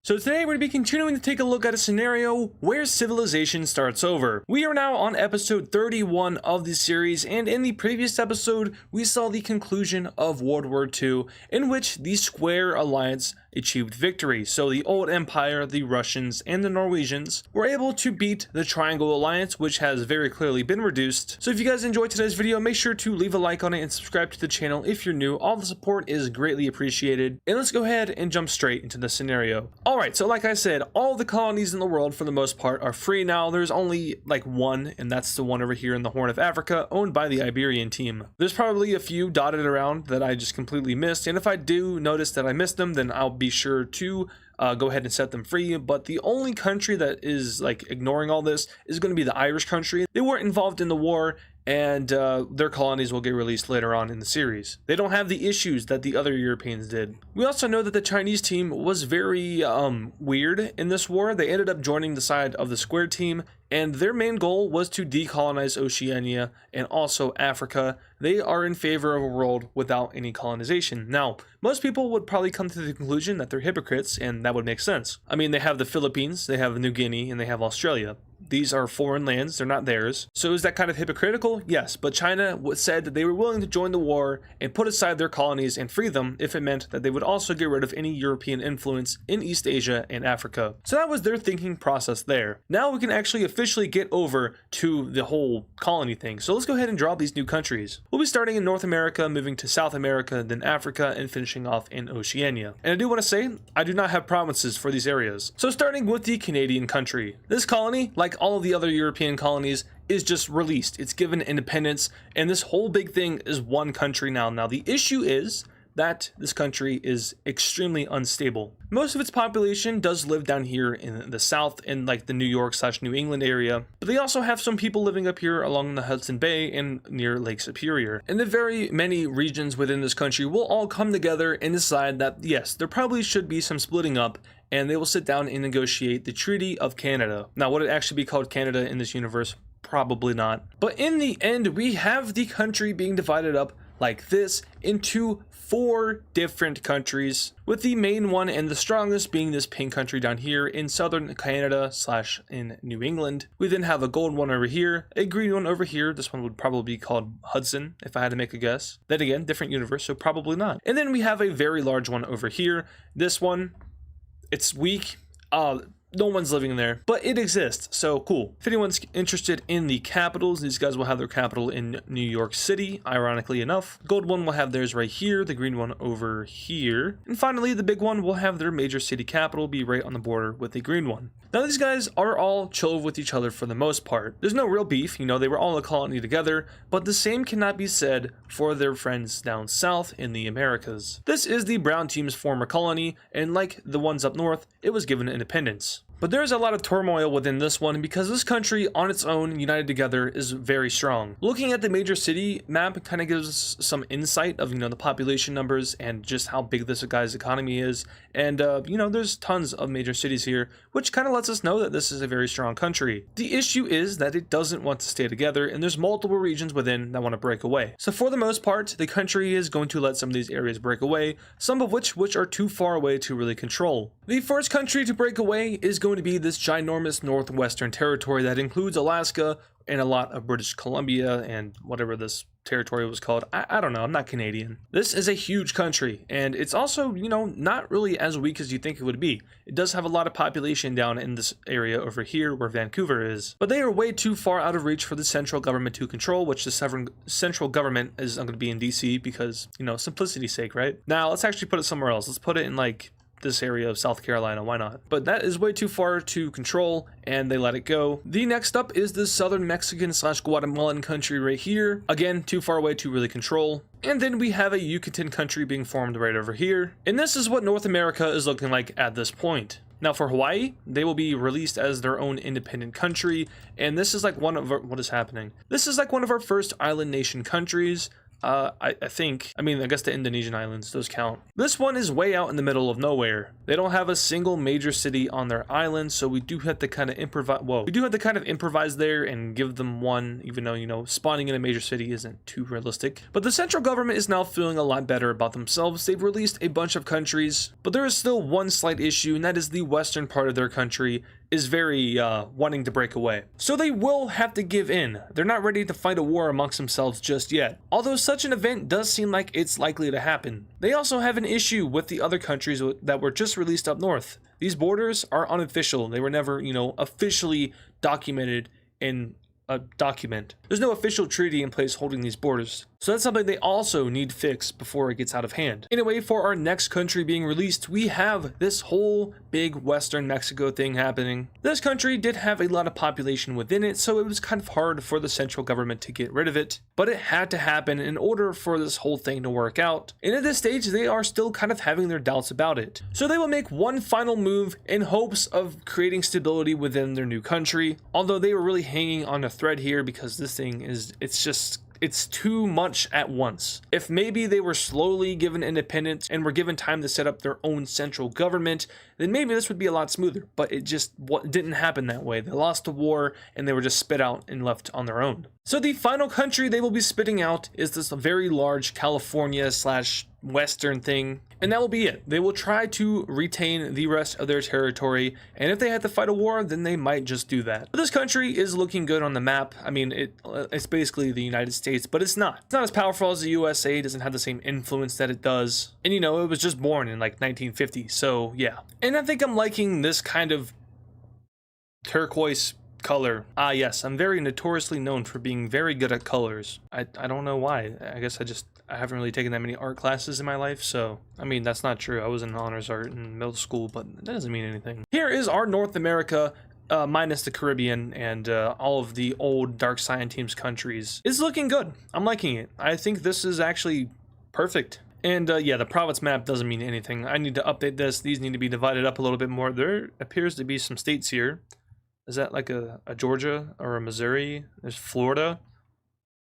So today we're going to be continuing to take a look at a scenario where civilization starts over. We are now on episode 31 of the series, and in the previous episode we saw the conclusion of World War II, in which the Square Alliance achieved victory. So the old empire, the Russians, and the Norwegians were able to beat the Triangle Alliance, which has very clearly been reduced. So if you guys enjoyed today's video, make sure to leave a like on it and subscribe to the channel if you're new. All the support is greatly appreciated. And let's go ahead and jump straight into the scenario. Alright, so like I said, all the colonies in the world for the most part are free now. There's only like one, and that's the one over here in the Horn of Africa, owned by the Iberian team. There's probably a few dotted around that I just completely missed, and if I do notice that I missed them, then I'll be sure to go ahead and set them free. But the only country that is like ignoring all this is going to be the Irish country. They weren't involved in the war, and their colonies will get released later on in the series. They don't have the issues that the other Europeans did. We also know that the Chinese team was very weird in this war. They ended up joining the side of the Square team, and their main goal was to decolonize Oceania and also Africa. They are in favor of a world without any colonization. Now, most people would probably come to the conclusion that they're hypocrites, and that would make sense. I mean, they have the Philippines, they have New Guinea, and they have Australia. These are foreign lands, they're not theirs. So is that kind of hypocritical? Yes, but China said that they were willing to join the war and put aside their colonies and free them if it meant that they would also get rid of any European influence in East Asia and Africa. So that was their thinking process there. Now we can actually officially get over to the whole colony thing. So let's go ahead and draw these new countries. We'll be starting in North America, moving to South America, then Africa, and finishing off in Oceania. And I do want to say, I do not have provinces for these areas. So starting with the Canadian country. This colony, like all of the other European colonies, is just released. It's given independence, and this whole big thing is one country now. Now the issue is that this country is extremely unstable. Most of its population does live down here in the south, in like the New York / New England area, but they also have some people living up here along the Hudson Bay and near Lake Superior. And the very many regions within this country will all come together and decide that yes, there probably should be some splitting up, and they will sit down and negotiate the Treaty of Canada. Now, would it actually be called Canada in this universe? Probably not. But in the end, we have the country being divided up like this into 4 different countries, with the main one and the strongest being this pink country down here in southern Canada / in New England. We then have a gold one over here, a green one over here. This one would probably be called Hudson if I had to make a guess. Then again, different universe, so probably not. And then we have a very large one over here. This one, it's weak. No one's living there, but it exists, so cool. If anyone's interested in the capitals, these guys will have their capital in New York City, ironically enough. Gold one will have theirs right here, the green one over here. And finally, the big one will have their major city capital be right on the border with the green one. Now these guys are all chill with each other for the most part. There's no real beef, you know, they were all a colony together, but the same cannot be said for their friends down south in the Americas. This is the brown team's former colony, and like the ones up north, it was given independence. But there's a lot of turmoil within this one because this country on its own, united together, is very strong. Looking at the major city map kind of gives us some insight of, you know, the population numbers and just how big this guy's economy is. And, you know, there's tons of major cities here, which kind of lets us know that this is a very strong country. The issue is that it doesn't want to stay together, and there's multiple regions within that want to break away. So for the most part, the country is going to let some of these areas break away, some of which are too far away to really control. The first country to break away is going to be this ginormous northwestern territory that includes Alaska and a lot of British Columbia and whatever this territory was called. I don't know, I'm not Canadian. This is a huge country, and it's also, you know, not really as weak as you think it would be. It does have a lot of population down in this area over here where Vancouver is, but they are way too far out of reach for the central government to control, which the central government is going to be in DC because, you know, simplicity's sake, right? Now let's actually put it somewhere else. Let's put it in like this area of South Carolina, why not? But that is way too far to control, and they let it go. The next up is the southern Mexican / Guatemalan country right here. Again, too far away to really control. And then we have a Yucatan country being formed right over here. And this is what North America is looking like at this point. Now for Hawaii, they will be released as their own independent country, and this is like one of our, what is happening? This is like one of our first island nation countries. I think, I mean, I guess the Indonesian islands, those count. This one is way out in the middle of nowhere. They don't have a single major city on their island, so we do have to kind of improvise. Whoa, we do have to kind of improvise there and give them one, even though, you know, spawning in a major city isn't too realistic. But the central government is now feeling a lot better about themselves. They've released a bunch of countries, but there is still one slight issue, and that is the western part of their country is very wanting to break away. So they will have to give in. They're not ready to fight a war amongst themselves just yet, although such an event does seem like it's likely to happen. They also have an issue with the other countries that were just released up north. These borders are unofficial. They were never, you know, officially documented in a document. There's no official treaty in place holding these borders. So that's something they also need fixed before it gets out of hand. Anyway, for our next country being released, we have this whole big Western Mexico thing happening. This country did have a lot of population within it, so it was kind of hard for the central government to get rid of it, but it had to happen in order for this whole thing to work out. And at this stage, they are still kind of having their doubts about it. So they will make one final move in hopes of creating stability within their new country, although they were really hanging on a thread here because this thing is, it's too much at once. If maybe they were slowly given independence and were given time to set up their own central government, then maybe this would be a lot smoother, but it just didn't happen that way. They lost the war and they were just spit out and left on their own. So the final country they will be spitting out is this very large California / Western thing, and that will be it. They will try to retain the rest of their territory, and if they had to fight a war, then they might just do that. But this country is looking good on the map. I mean, it's basically the United States, but it's not. It's not as powerful as the USA. It doesn't have the same influence that it does. And you know, it was just born in like 1950, so yeah. And I think I'm liking this kind of turquoise color. Ah yes, I'm very notoriously known for being very good at colors. I don't know why. I guess I haven't really taken that many art classes in my life, so I mean that's not true. I was in honors art in middle school, but that doesn't mean anything. Here is our North America, minus the Caribbean and all of the old Dark Scion Teams countries. It's looking good. I'm liking it. I think this is actually perfect. And yeah, the province map doesn't mean anything. I need to update this. These need to be divided up a little bit more. There appears to be some states here. Is that like a Georgia or a Missouri? There's Florida,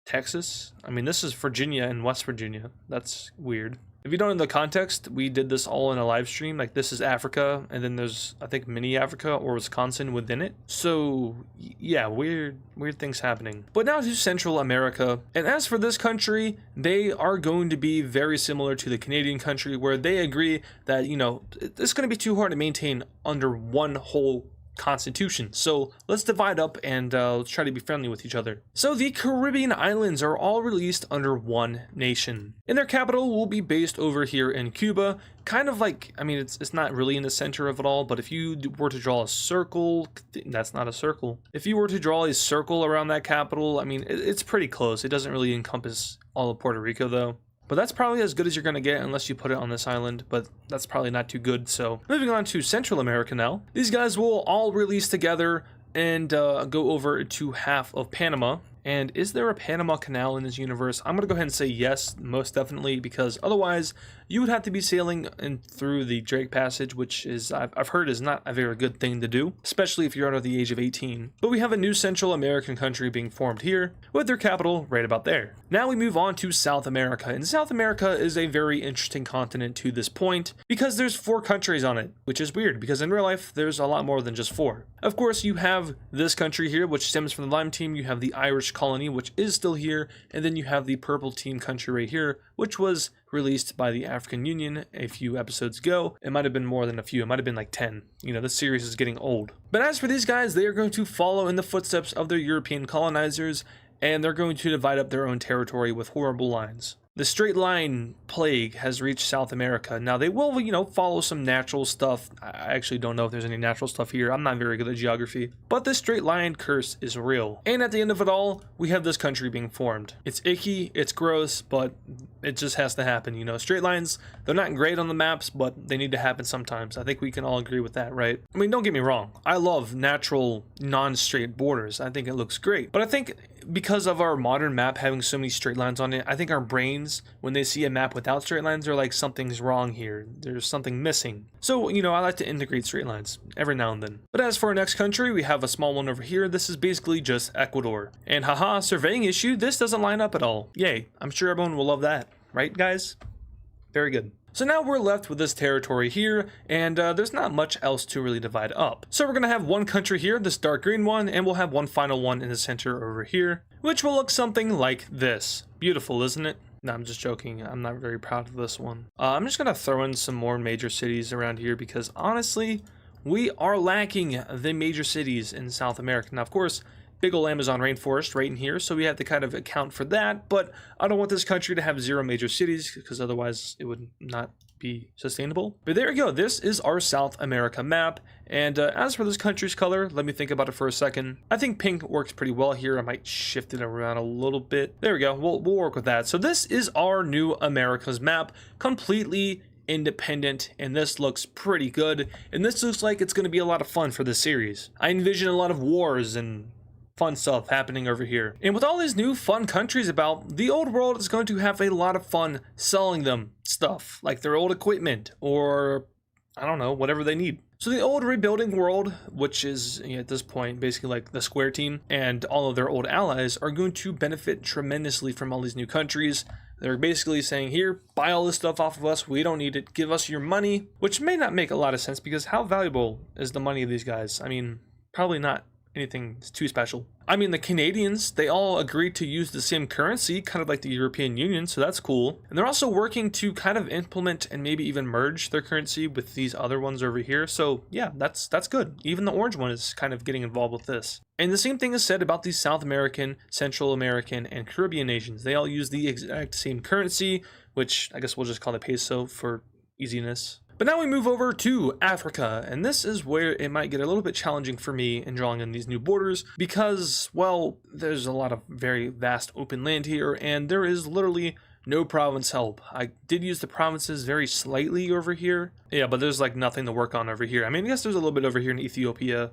Texas. I mean, this is Virginia and West Virginia. That's weird. If you don't know the context, we did this all in a live stream. Like this is Africa, and then there's, I think, mini Africa or Wisconsin within it. So yeah, weird things happening. But now to Central America. And as for this country, they are going to be very similar to the Canadian country, where they agree that, you know, it's going to be too hard to maintain under one whole constitution. So let's divide up and let's try to be friendly with each other. So the Caribbean islands are all released under one nation, and their capital will be based over here in Cuba. Kind of like, I mean, it's not really in the center of it all, but if you were to draw a circle, that's not a circle. If you were to draw a circle around that capital, I mean, it's pretty close. It doesn't really encompass all of Puerto Rico though. But that's probably as good as you're going to get unless you put it on this island, but that's probably not too good. So moving on to Central America now. These guys will all release together and go over to half of Panama. And is there a Panama Canal in this universe? I'm going to go ahead and say yes, most definitely, because otherwise you would have to be sailing in through the Drake Passage, which is, I've heard, is not a very good thing to do, especially if you're under the age of 18. But we have a new Central American country being formed here, with their capital right about there. Now we move on to South America, and South America is a very interesting continent to this point, because there's 4 countries on it, which is weird, because in real life, there's a lot more than just 4. Of course, you have this country here, which stems from the Lime Team. You have the Irish colony, which is still here, and then you have the Purple Team country right here, which was released by the African Union a few episodes ago. It might have been more than a few. It might have been like 10. You know, this series is getting old. But as for these guys, they are going to follow in the footsteps of their European colonizers, and they're going to divide up their own territory with horrible lines. The straight line plague has reached South America. Now they will, you know, follow some natural stuff. I actually don't know if there's any natural stuff here. I'm not very good at geography. But the straight line curse is real. And at the end of it all, we have this country being formed. It's icky, it's gross, but it just has to happen. You know, straight lines, they're not great on the maps, but they need to happen sometimes. I think we can all agree with that, right? I mean, don't get me wrong. I love natural, non-straight borders. I think it looks great. But I think because of our modern map having so many straight lines on it, I think our brains, when they see a map without straight lines, they're like, something's wrong here. There's something missing. So, you know, I like to integrate straight lines every now and then. But as for our next country, we have a small one over here. This is basically just Ecuador. And haha, surveying issue, this doesn't line up at all. Yay, I'm sure everyone will love that. Right, guys? Very good. So now we're left with this territory here, and there's not much else to really divide up. So we're going to have one country here, this dark green one, and we'll have one final one in the center over here, which will look something like this. Beautiful, isn't it? No, I'm just joking. I'm not very proud of this one. I'm just going to throw in some more major cities around here because honestly, we are lacking the major cities in South America. Now, of course, big ol' Amazon rainforest right in here, so we have to kind of account for that, but I don't want this country to have 0 major cities because otherwise it would not be sustainable. But there we go, this is our South America map, and as for this country's color, let me think about it for a second. I think pink works pretty well here. I might shift it around a little bit. There we go, we'll work with that. So this is our new America's map, completely independent, and this looks pretty good, and this looks like it's going to be a lot of fun for this series. I envision a lot of wars and fun stuff happening over here. And with all these new fun countries about, the old world is going to have a lot of fun selling them stuff, like their old equipment, or I don't know, whatever they need. So the old rebuilding world, which is at this point basically like the Square team and all of their old allies, are going to benefit tremendously from all these new countries. They're basically saying, here, buy all this stuff off of us, we don't need it, give us your money, which may not make a lot of sense because how valuable is the money of these guys? I mean, probably not anything too special. I mean, the Canadians, they all agreed to use the same currency, kind of like the European Union, so that's cool. And they're also working to kind of implement and maybe even merge their currency with these other ones over here. So yeah, that's good. Even the orange one is kind of getting involved with this. And the same thing is said about the South American, Central American, and Caribbean nations. They all use the exact same currency, which I guess we'll just call it peso for easiness. But now we move over to Africa, and this is where it might get a little bit challenging for me in drawing in these new borders because, well, there's a lot of very vast open land here, and there is literally no province help. I did use the provinces very slightly over here. Yeah, but there's like nothing to work on over here. I mean, I guess there's a little bit over here in Ethiopia.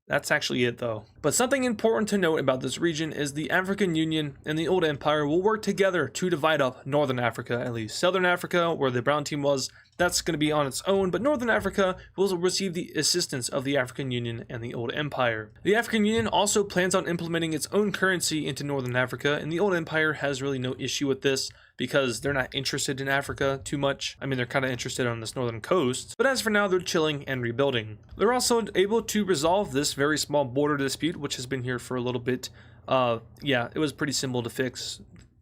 That's actually it though. But something important to note about this region is the African Union and the Old Empire will work together to divide up Northern Africa, at least. Southern Africa, where the brown team was, that's going to be on its own, but Northern Africa will receive the assistance of the African Union and the Old Empire. The African Union also plans on implementing its own currency into Northern Africa, and the Old Empire has really no issue with this because they're not interested in Africa too much. I mean, they're kind of interested on this northern coast, but as for now, they're chilling and rebuilding. They're also able to resolve this very small border dispute, which has been here for a little bit. Yeah, it was pretty simple to fix.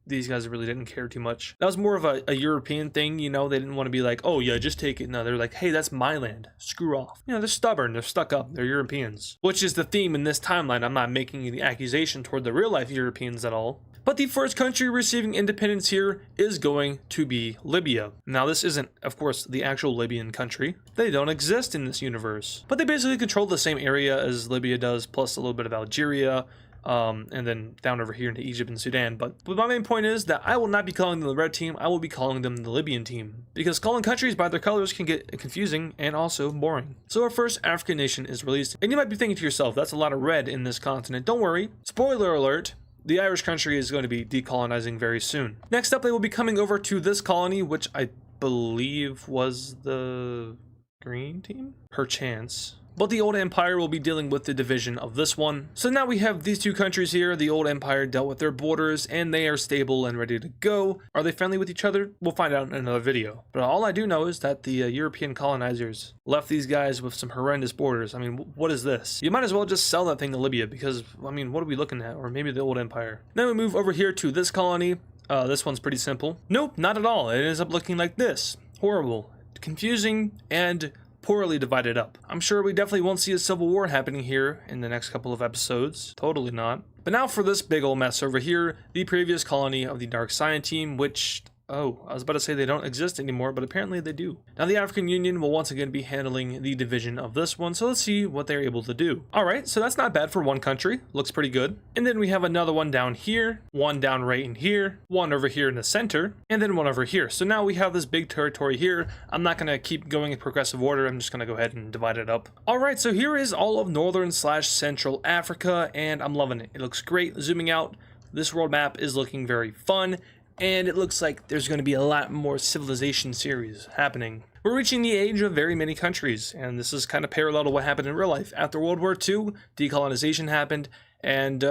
These guys really didn't care too much. That was more of a European thing, you know, they didn't want to be like, oh yeah, just take it. No, they're like, hey, that's my land, screw off. You know, they're stubborn, they're stuck up, they're Europeans. Which is the theme in this timeline. I'm not making any accusation toward the real life Europeans at all. But the first country receiving independence here is going to be Libya. Now this isn't, of course, the actual Libyan country. They don't exist in this universe. But they basically control the same area as Libya does, plus a little bit of Algeria, and then down over here into Egypt and Sudan. But my main point is that I will not be calling them the red team, I will be calling them the Libyan team. Because calling countries by their colors can get confusing and also boring. So our first African nation is released, and you might be thinking to yourself, that's a lot of red in this continent. Don't worry, spoiler alert, the Irish country is going to be decolonizing very soon. Next up, they will be coming over to this colony, which I believe was the green team? Perchance. But the Old Empire will be dealing with the division of this one. So now we have these two countries here. The Old Empire dealt with their borders and they are stable and ready to go. Are they friendly with each other? We'll find out in another video. But all I do know is that the European colonizers left these guys with some horrendous borders. I mean, what is this? You might as well just sell that thing to Libya because, I mean, what are we looking at? Or maybe the Old Empire. Then we move over here to this colony. This one's pretty simple. Nope, not at all. It ends up looking like this. Horrible, confusing, and poorly divided up. I'm sure we definitely won't see a civil war happening here in the next couple of episodes. Totally not. But now for this big old mess over here, the previous colony of the Dark Scion team, which, oh, I was about to say they don't exist anymore, but apparently they do. Now the African Union will once again be handling the division of this one, so let's see what they're able to do. Alright, so that's not bad for one country. Looks pretty good. And then we have another one down here, one down right in here, one over here in the center, and then one over here. So now we have this big territory here. I'm not going to keep going in progressive order. I'm just going to go ahead and divide it up. Alright, so here is all of northern/central Africa, and I'm loving it. It looks great. Zooming out, this world map is looking very fun, and it looks like there's going to be a lot more civilization series happening. We're reaching the age of very many countries, and this is kind of parallel to what happened in real life. After World War II, decolonization happened, and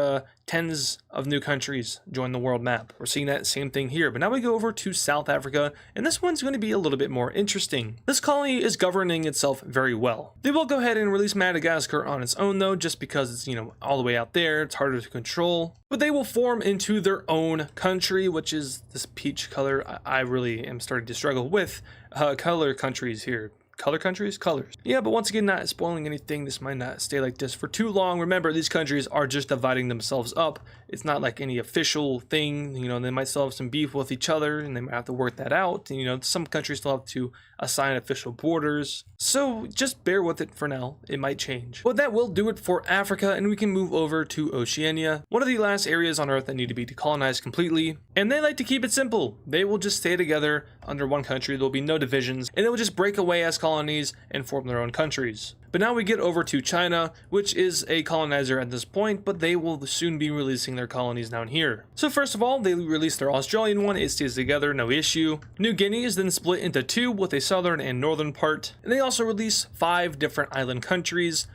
tens of new countries joined the world map. We're seeing that same thing here, but now we go over to South Africa, and this one's going to be a little bit more interesting. This colony is governing itself very well. They will go ahead and release Madagascar on its own though, just because it's, all the way out there, it's harder to control. But they will form into their own country, which is this peach color. I really am starting to struggle with color countries here. Color countries? Colors. Yeah, but once again, not spoiling anything. This might not stay like this for too long. Remember, these countries are just dividing themselves up. It's not like any official thing. They might still have some beef with each other, and they might have to work that out. Some countries still have to assign official borders. So just bear with it for now. It might change. But that will do it for Africa, and we can move over to Oceania, one of the last areas on Earth that need to be decolonized completely. And they like to keep it simple. They will just stay together under one country. There'll be no divisions, and they will just break away as colonies and form their own countries. But now we get over to China, which is a colonizer at this point, but they will soon be releasing their colonies down here. So first of all, they released their Australian one. It stays together, no issue. New Guinea is then split into two with a southern and northern part. And they also release 5 different island countries.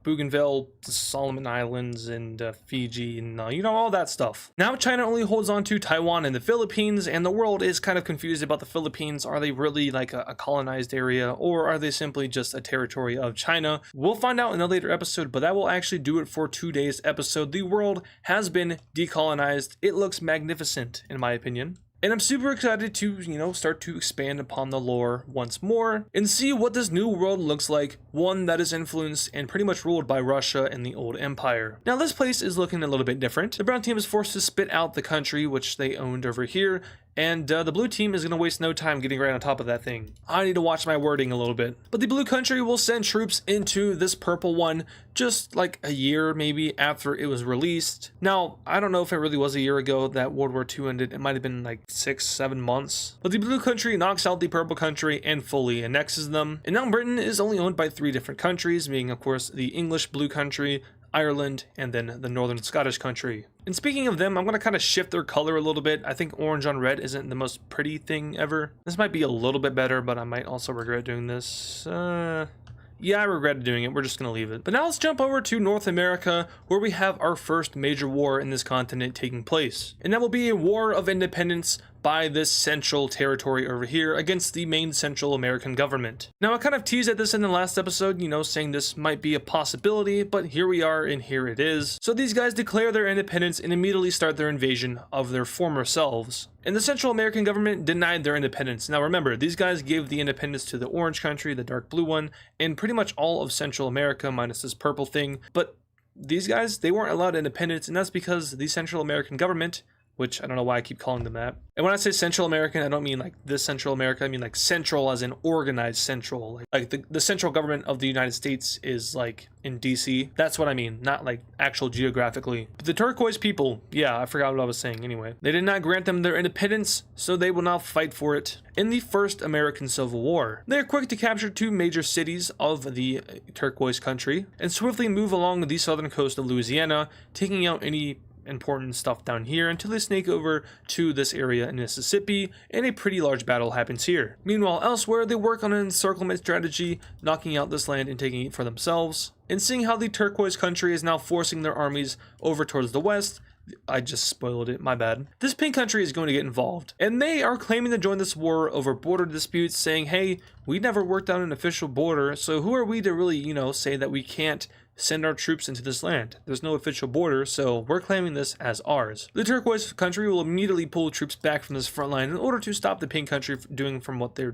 Bougainville, the Solomon Islands, and Fiji, and all that stuff. Now China only holds on to Taiwan and the Philippines, and the world is kind of confused about the Philippines. Are they really like a colonized area, or are they simply just a territory of China? We'll find out in a later episode, but that will actually do it for today's episode. The world has been decolonized. It looks magnificent, in my opinion. And I'm super excited to, start to expand upon the lore once more and see what this new world looks like, one that is influenced and pretty much ruled by Russia and the old empire. Now this place is looking a little bit different. The brown team is forced to spit out the country which they owned over here, and the blue team is going to waste no time getting right on top of that thing. I need to watch my wording a little bit. But the blue country will send troops into this purple one just like a year maybe after it was released. Now, I don't know if it really was a year ago that World War II ended. It might have been like 6-7 months. But the blue country knocks out the purple country and fully annexes them. And now Britain is only owned by 3 different countries, being of course the English blue country, Ireland, and then the Northern Scottish country. And speaking of them, I'm going to kind of shift their color a little bit. I think orange on red isn't the most pretty thing ever. This might be a little bit better, but I might also regret doing this. Yeah, I regretted doing it. We're just going to leave it. But now let's jump over to North America, where we have our first major war in this continent taking place. And that will be a war of independence by this central territory over here against the main Central American government. Now, I kind of teased at this in the last episode, saying this might be a possibility, but here we are and here it is. So these guys declare their independence and immediately start their invasion of their former selves. And the Central American government denied their independence. Now remember, these guys gave the independence to the orange country, the dark blue one, and pretty much all of Central America minus this purple thing. But these guys, they weren't allowed independence, and that's because the Central American government, which I don't know why I keep calling them that. And when I say Central American, I don't mean like this Central America. I mean like central as in organized central. Like the central government of the United States is like in DC. That's what I mean, not like actual geographically. But the turquoise people, yeah, I forgot what I was saying anyway. They did not grant them their independence, so they will now fight for it in the First American Civil War. They are quick to capture 2 major cities of the turquoise country and swiftly move along the southern coast of Louisiana, taking out any important stuff down here until they snake over to this area in Mississippi, and a pretty large battle happens here. Meanwhile, elsewhere, they work on an encirclement strategy, knocking out this land and taking it for themselves. And seeing how the turquoise country is now forcing their armies over towards the west, I just spoiled it, my bad. This pink country is going to get involved, and they are claiming to join this war over border disputes, saying, hey, we never worked out an official border, so who are we to really, say that we can't send our troops into this land? There's no official border, so we're claiming this as ours. The turquoise country will immediately pull troops back from this front line in order to stop the pink country from doing what they are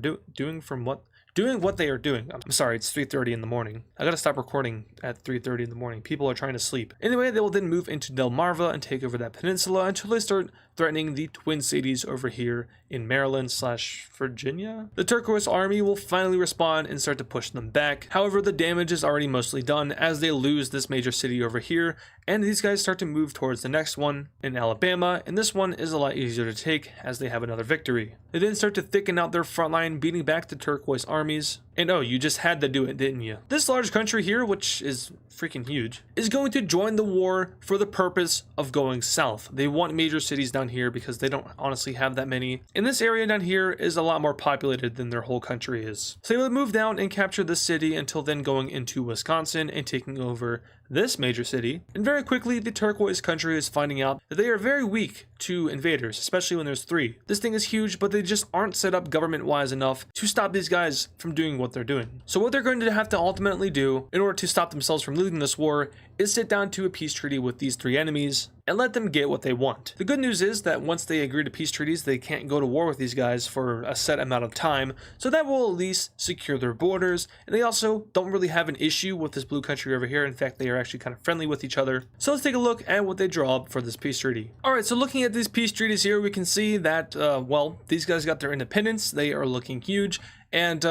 doing. I'm sorry, it's 3:30 in the morning. I gotta stop recording at 3:30 in the morning. People are trying to sleep. Anyway, they will then move into Delmarva and take over that peninsula until they start threatening the Twin Cities over here in Maryland/Virginia. The turquoise army will finally respond and start to push them back. However, the damage is already mostly done as they lose this major city over here, and these guys start to move towards the next one in Alabama, and this one is a lot easier to take as they have another victory. They then start to thicken out their front line, beating back the turquoise army armies. And oh, you just had to do it, didn't you? This large country here, which is freaking huge, is going to join the war for the purpose of going south. They want major cities down here because they don't honestly have that many. And this area down here is a lot more populated than their whole country is. So they would move down and capture this city until then going into Wisconsin and taking over this major city. And very quickly, the turquoise country is finding out that they are very weak to invaders, especially when there's 3. This thing is huge, but they just aren't set up government-wise enough to stop these guys from doing what they're doing. So what they're going to have to ultimately do in order to stop themselves from losing this war is sit down to a peace treaty with these 3 enemies and let them get what they want. The good news is that once they agree to peace treaties, they can't go to war with these guys for a set amount of time, so that will at least secure their borders, and they also don't really have an issue with this blue country over here. In fact, they are actually kind of friendly with each other. So let's take a look at what they draw up for this peace treaty. Alright, so looking at these peace treaties here, we can see that, well, these guys got their independence, they are looking huge, and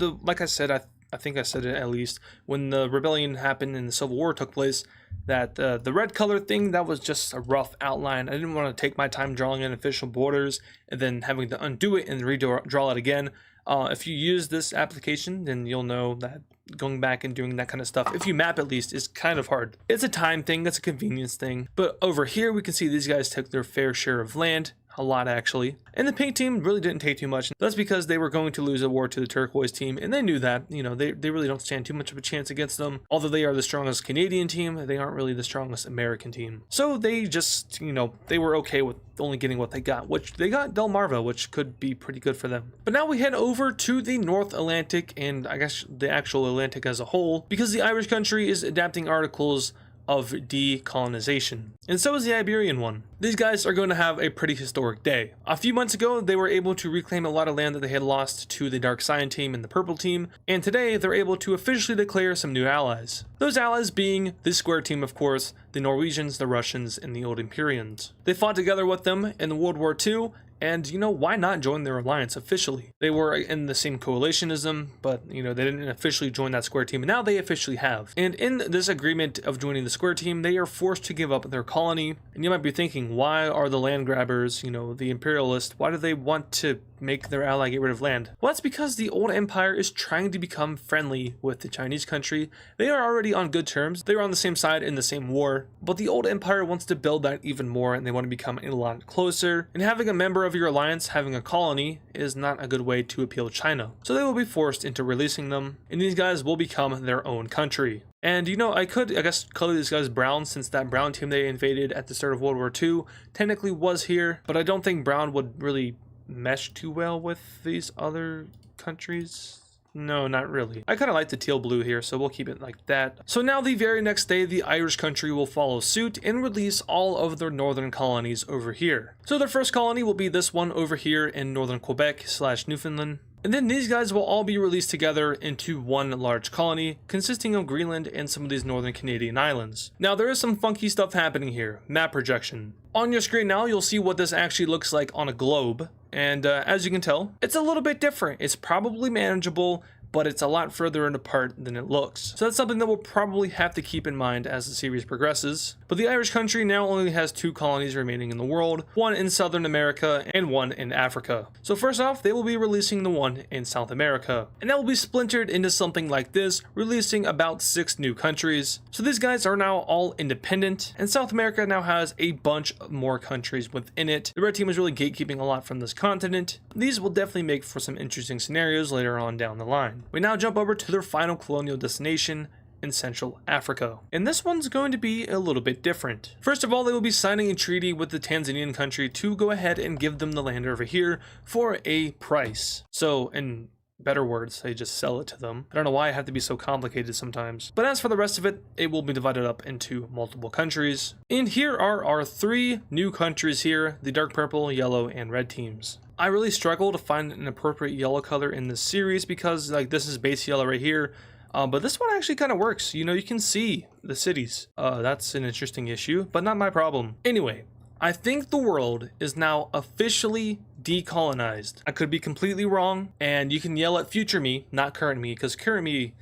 like I said, I think I said it at least, when the rebellion happened and the Civil War took place, that the red color thing, that was just a rough outline. I didn't want to take my time drawing in official borders and then having to undo it and redraw it again. If you use this application, then you'll know that going back and doing that kind of stuff, if you map at least, is kind of hard. It's a time thing, it's a convenience thing. But over here, we can see these guys took their fair share of land. A lot, actually. And the pink team really didn't take too much. That's because they were going to lose a war to the turquoise team, and they knew that. You know, they really don't stand too much of a chance against them. Although they are the strongest Canadian team, they aren't really the strongest American team. So they just, you know, they were okay with only getting what they got, which they got Delmarva, which could be pretty good for them. But now we head over to the North Atlantic, and I guess the actual Atlantic as a whole, because the Irish country is adapting articles of decolonization, and so is the Iberian one. These guys are going to have a pretty historic day. A few months ago, they were able to reclaim a lot of land that they had lost to the Dark Cyan team and the Purple team, and today they're able to officially declare some new allies. Those allies being the Square team, of course, the Norwegians, the Russians, and the Old Imperians. They fought together with them in World War II, and, you know, why not join their alliance officially? They were in the same coalition as them, but, you know, they didn't officially join that Square team, and now they officially have. And in this agreement of joining the Square team, they are forced to give up their colony. And you might be thinking, why are the land grabbers, you know, the imperialists, why do they want to make their ally get rid of land? Well, that's because the old empire is trying to become friendly with the Chinese country. They are already on good terms. They were on the same side in the same war, but the old empire wants to build that even more, and they want to become a lot closer. And having a member of your alliance having a colony is not a good way to appeal China. So they will be forced into releasing them, and these guys will become their own country. And, you know, I guess, color these guys brown, since that brown team they invaded at the start of World War II technically was here, but I don't think brown would really mesh too well with these other countries. No, not really. I kind of like the teal blue here, so we'll keep it like that. So now the very next day, the Irish country will follow suit and release all of their northern colonies over here. So their first colony will be this one over here in northern Quebec/Newfoundland. And then these guys will all be released together into one large colony, consisting of Greenland and some of these northern Canadian islands. Now there is some funky stuff happening here. Map projection. On your screen now, you'll see what this actually looks like on a globe. And as you can tell, it's a little bit different. It's probably manageable, but it's a lot further apart than it looks. So that's something that we'll probably have to keep in mind as the series progresses. But the Irish country now only has 2 colonies remaining in the world, one in Southern America and one in Africa. So first off, they will be releasing the one in South America, and that will be splintered into something like this, releasing about 6 new countries. So these guys are now all independent, and South America now has a bunch of more countries within it. The red team is really gatekeeping a lot from this continent. These will definitely make for some interesting scenarios later on down the line. We now jump over to their final colonial destination in Central Africa. And this one's going to be a little bit different. First of all, they will be signing a treaty with the Tanzanian country to go ahead and give them the land over here for a price. So, in better words, they just sell it to them. I don't know why I have to be so complicated sometimes. But as for the rest of it, it will be divided up into multiple countries. And here are our 3 new countries here, the dark purple, yellow, and red teams. I really struggle to find an appropriate yellow color in this series because, like, this is base yellow right here. But this one actually kind of works. You know, you can see the cities. That's an interesting issue, but not my problem. Anyway, I think the world is now officially decolonized. I could be completely wrong, and you can yell at future me, not current me, because current me,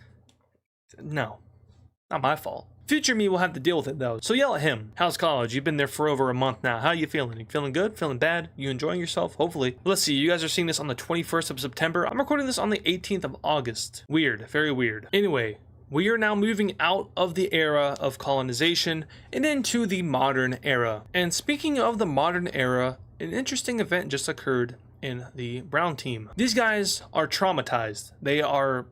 no. Not my fault. Future me will have to deal with it though, so yell at him. How's college? You've been there for over a month now. How you feeling? You feeling good? Feeling bad? You enjoying yourself? Hopefully. Let's see, you guys are seeing this on the 21st of September. I'm recording this on the 18th of August. Weird, very weird. Anyway, we are now moving out of the era of colonization and into the modern era. And speaking of the modern era, an interesting event just occurred in the Brown team. These guys are traumatized. They are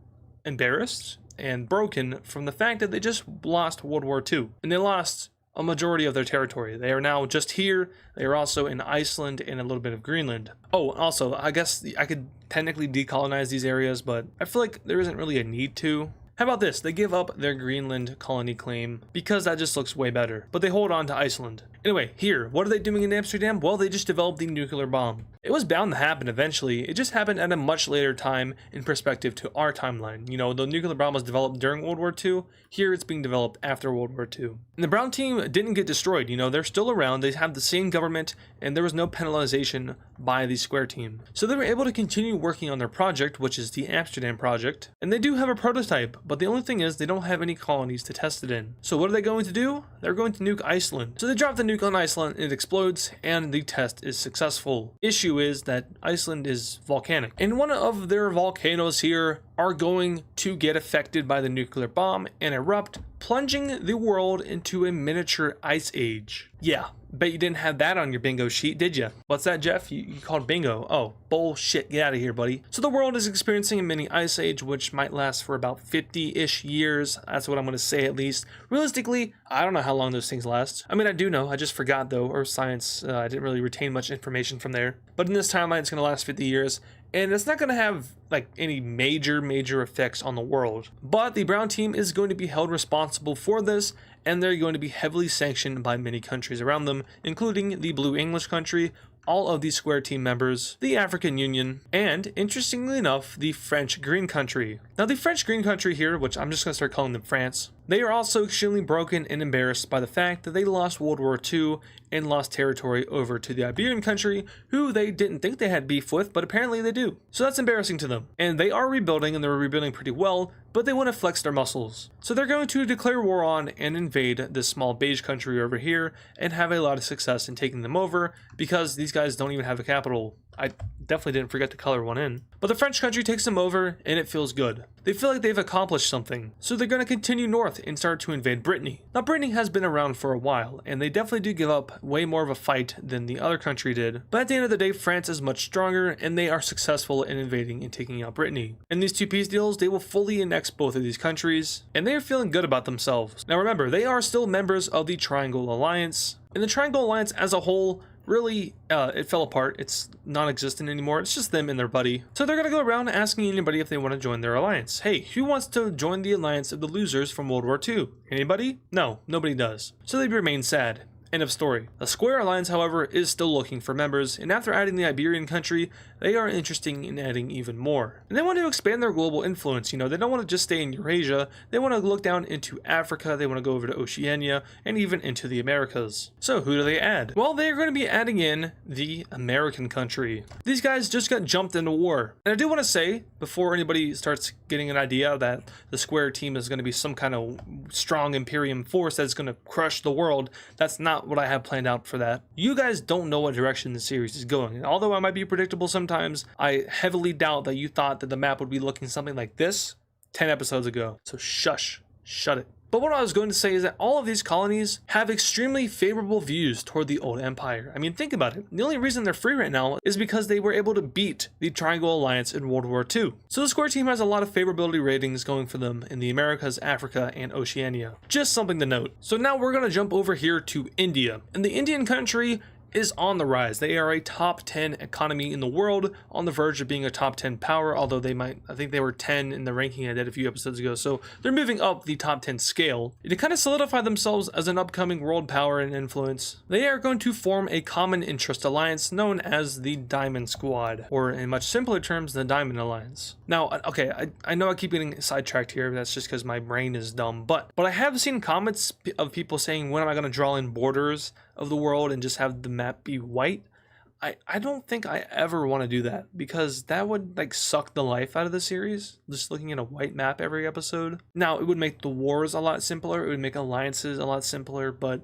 embarrassed and broken from the fact that they just lost World War II, and they lost a majority of their territory. They are now just here. They are also in Iceland and a little bit of Greenland. Oh, also, I guess I could technically decolonize these areas, but I feel like there isn't really a need to. How about this? They give up their Greenland colony claim because that just looks way better, but they hold on to Iceland. Anyway, here, what are they doing in Amsterdam? Well, they just developed the nuclear bomb. It was bound to happen eventually. It just happened at a much later time in perspective to our timeline. You know, the nuclear bomb was developed during World War II. Here it's being developed after World War II. And the Brown team didn't get destroyed. You know, they're still around. They have the same government, and there was no penalization by the Square team. So they were able to continue working on their project, which is the Amsterdam project. And they do have a prototype, but the only thing is they don't have any colonies to test it in. So what are they going to do? They're going to nuke Iceland. So they drop the nuke on Iceland, it explodes, and the test is successful. Issue is that Iceland is volcanic, and one of their volcanoes here are going to get affected by the nuclear bomb and erupt, plunging the world into a miniature ice age. Yeah, bet you didn't have that on your bingo sheet, did you? What's that, Jeff? You called bingo. Oh, bullshit. Get out of here, buddy. So the world is experiencing a mini ice age, which might last for about 50-ish years. That's what I'm going to say, at least. Realistically, I don't know how long those things last. I mean, I do know. I just forgot, though. Earth science, I didn't really retain much information from there. But in this timeline, it's going to last 50 years. And it's not going to have like any major effects on the world. But the Brown team is going to be held responsible for this, and they're going to be heavily sanctioned by many countries around them, including the Blue English country, all of the Square team members, the African Union, and interestingly enough, the French Green country. Now the French Green country here, which I'm just going to start calling them France, they are also extremely broken and embarrassed by the fact that they lost World War II and lost territory over to the Iberian country, who they didn't think they had beef with, but apparently they do. So that's embarrassing to them. And they are rebuilding, and they're rebuilding pretty well, but they want to flex their muscles. So they're going to declare war on and invade this small beige country over here and have a lot of success in taking them over, because these guys don't even have a capital. I definitely didn't forget to color one in. But the French country takes them over, and it feels good. They feel like they've accomplished something, so they're going to continue north and start to invade Brittany. Now, Brittany has been around for a while, and they definitely do give up way more of a fight than the other country did. But at the end of the day, France is much stronger, and they are successful in invading and taking out Brittany. In these two peace deals, they will fully annex both of these countries, and they are feeling good about themselves. Now remember, they are still members of the Triangle Alliance, and the Triangle Alliance as a whole really, it fell apart. It's non-existent anymore. It's just them and their buddy. So they're going to go around asking anybody if they want to join their alliance. Hey, who wants to join the alliance of the losers from World War II? Anybody? No, nobody does. So they remain sad. End of story. The Square Alliance, however, is still looking for members, and after adding the Iberian country, they are interested in adding even more. And they want to expand their global influence. You know, they don't want to just stay in Eurasia. They want to look down into Africa, they want to go over to Oceania, and even into the Americas. So who do they add? Well, they are going to be adding in the American country. These guys just got jumped into war. And I do want to say, before anybody starts getting an idea that the Square team is going to be some kind of strong Imperium force that's going to crush the world, that's not what I have planned out for that. You guys don't know what direction the series is going, and although I might be predictable sometimes, I heavily doubt that you thought that the map would be looking something like this 10 episodes ago. So shut it. But what I was going to say is that all of these colonies have extremely favorable views toward the old empire. I mean, think about it. The only reason they're free right now is because they were able to beat the Triangle Alliance in World War II. So the Square team has a lot of favorability ratings going for them in the Americas, Africa, and Oceania. Just something to note. So now we're going to jump over here to India. And the Indian country is on the rise. They are a top 10 economy in the world, on the verge of being a top 10 power, although I think they were 10 in the ranking I did a few episodes ago, so they're moving up the top 10 scale. To kind of solidify themselves as an upcoming world power and influence, they are going to form a common interest alliance known as the Diamond Squad, or in much simpler terms, the Diamond Alliance. Now, okay, I know I keep getting sidetracked here, that's just because my brain is dumb, but I have seen comments of people saying, when am I going to draw in borders of the world and just have the map be white? I don't think I ever want to do that, because that would like suck the life out of the series, just looking at a white map every episode. Now, it would make the wars a lot simpler, it would make alliances a lot simpler, but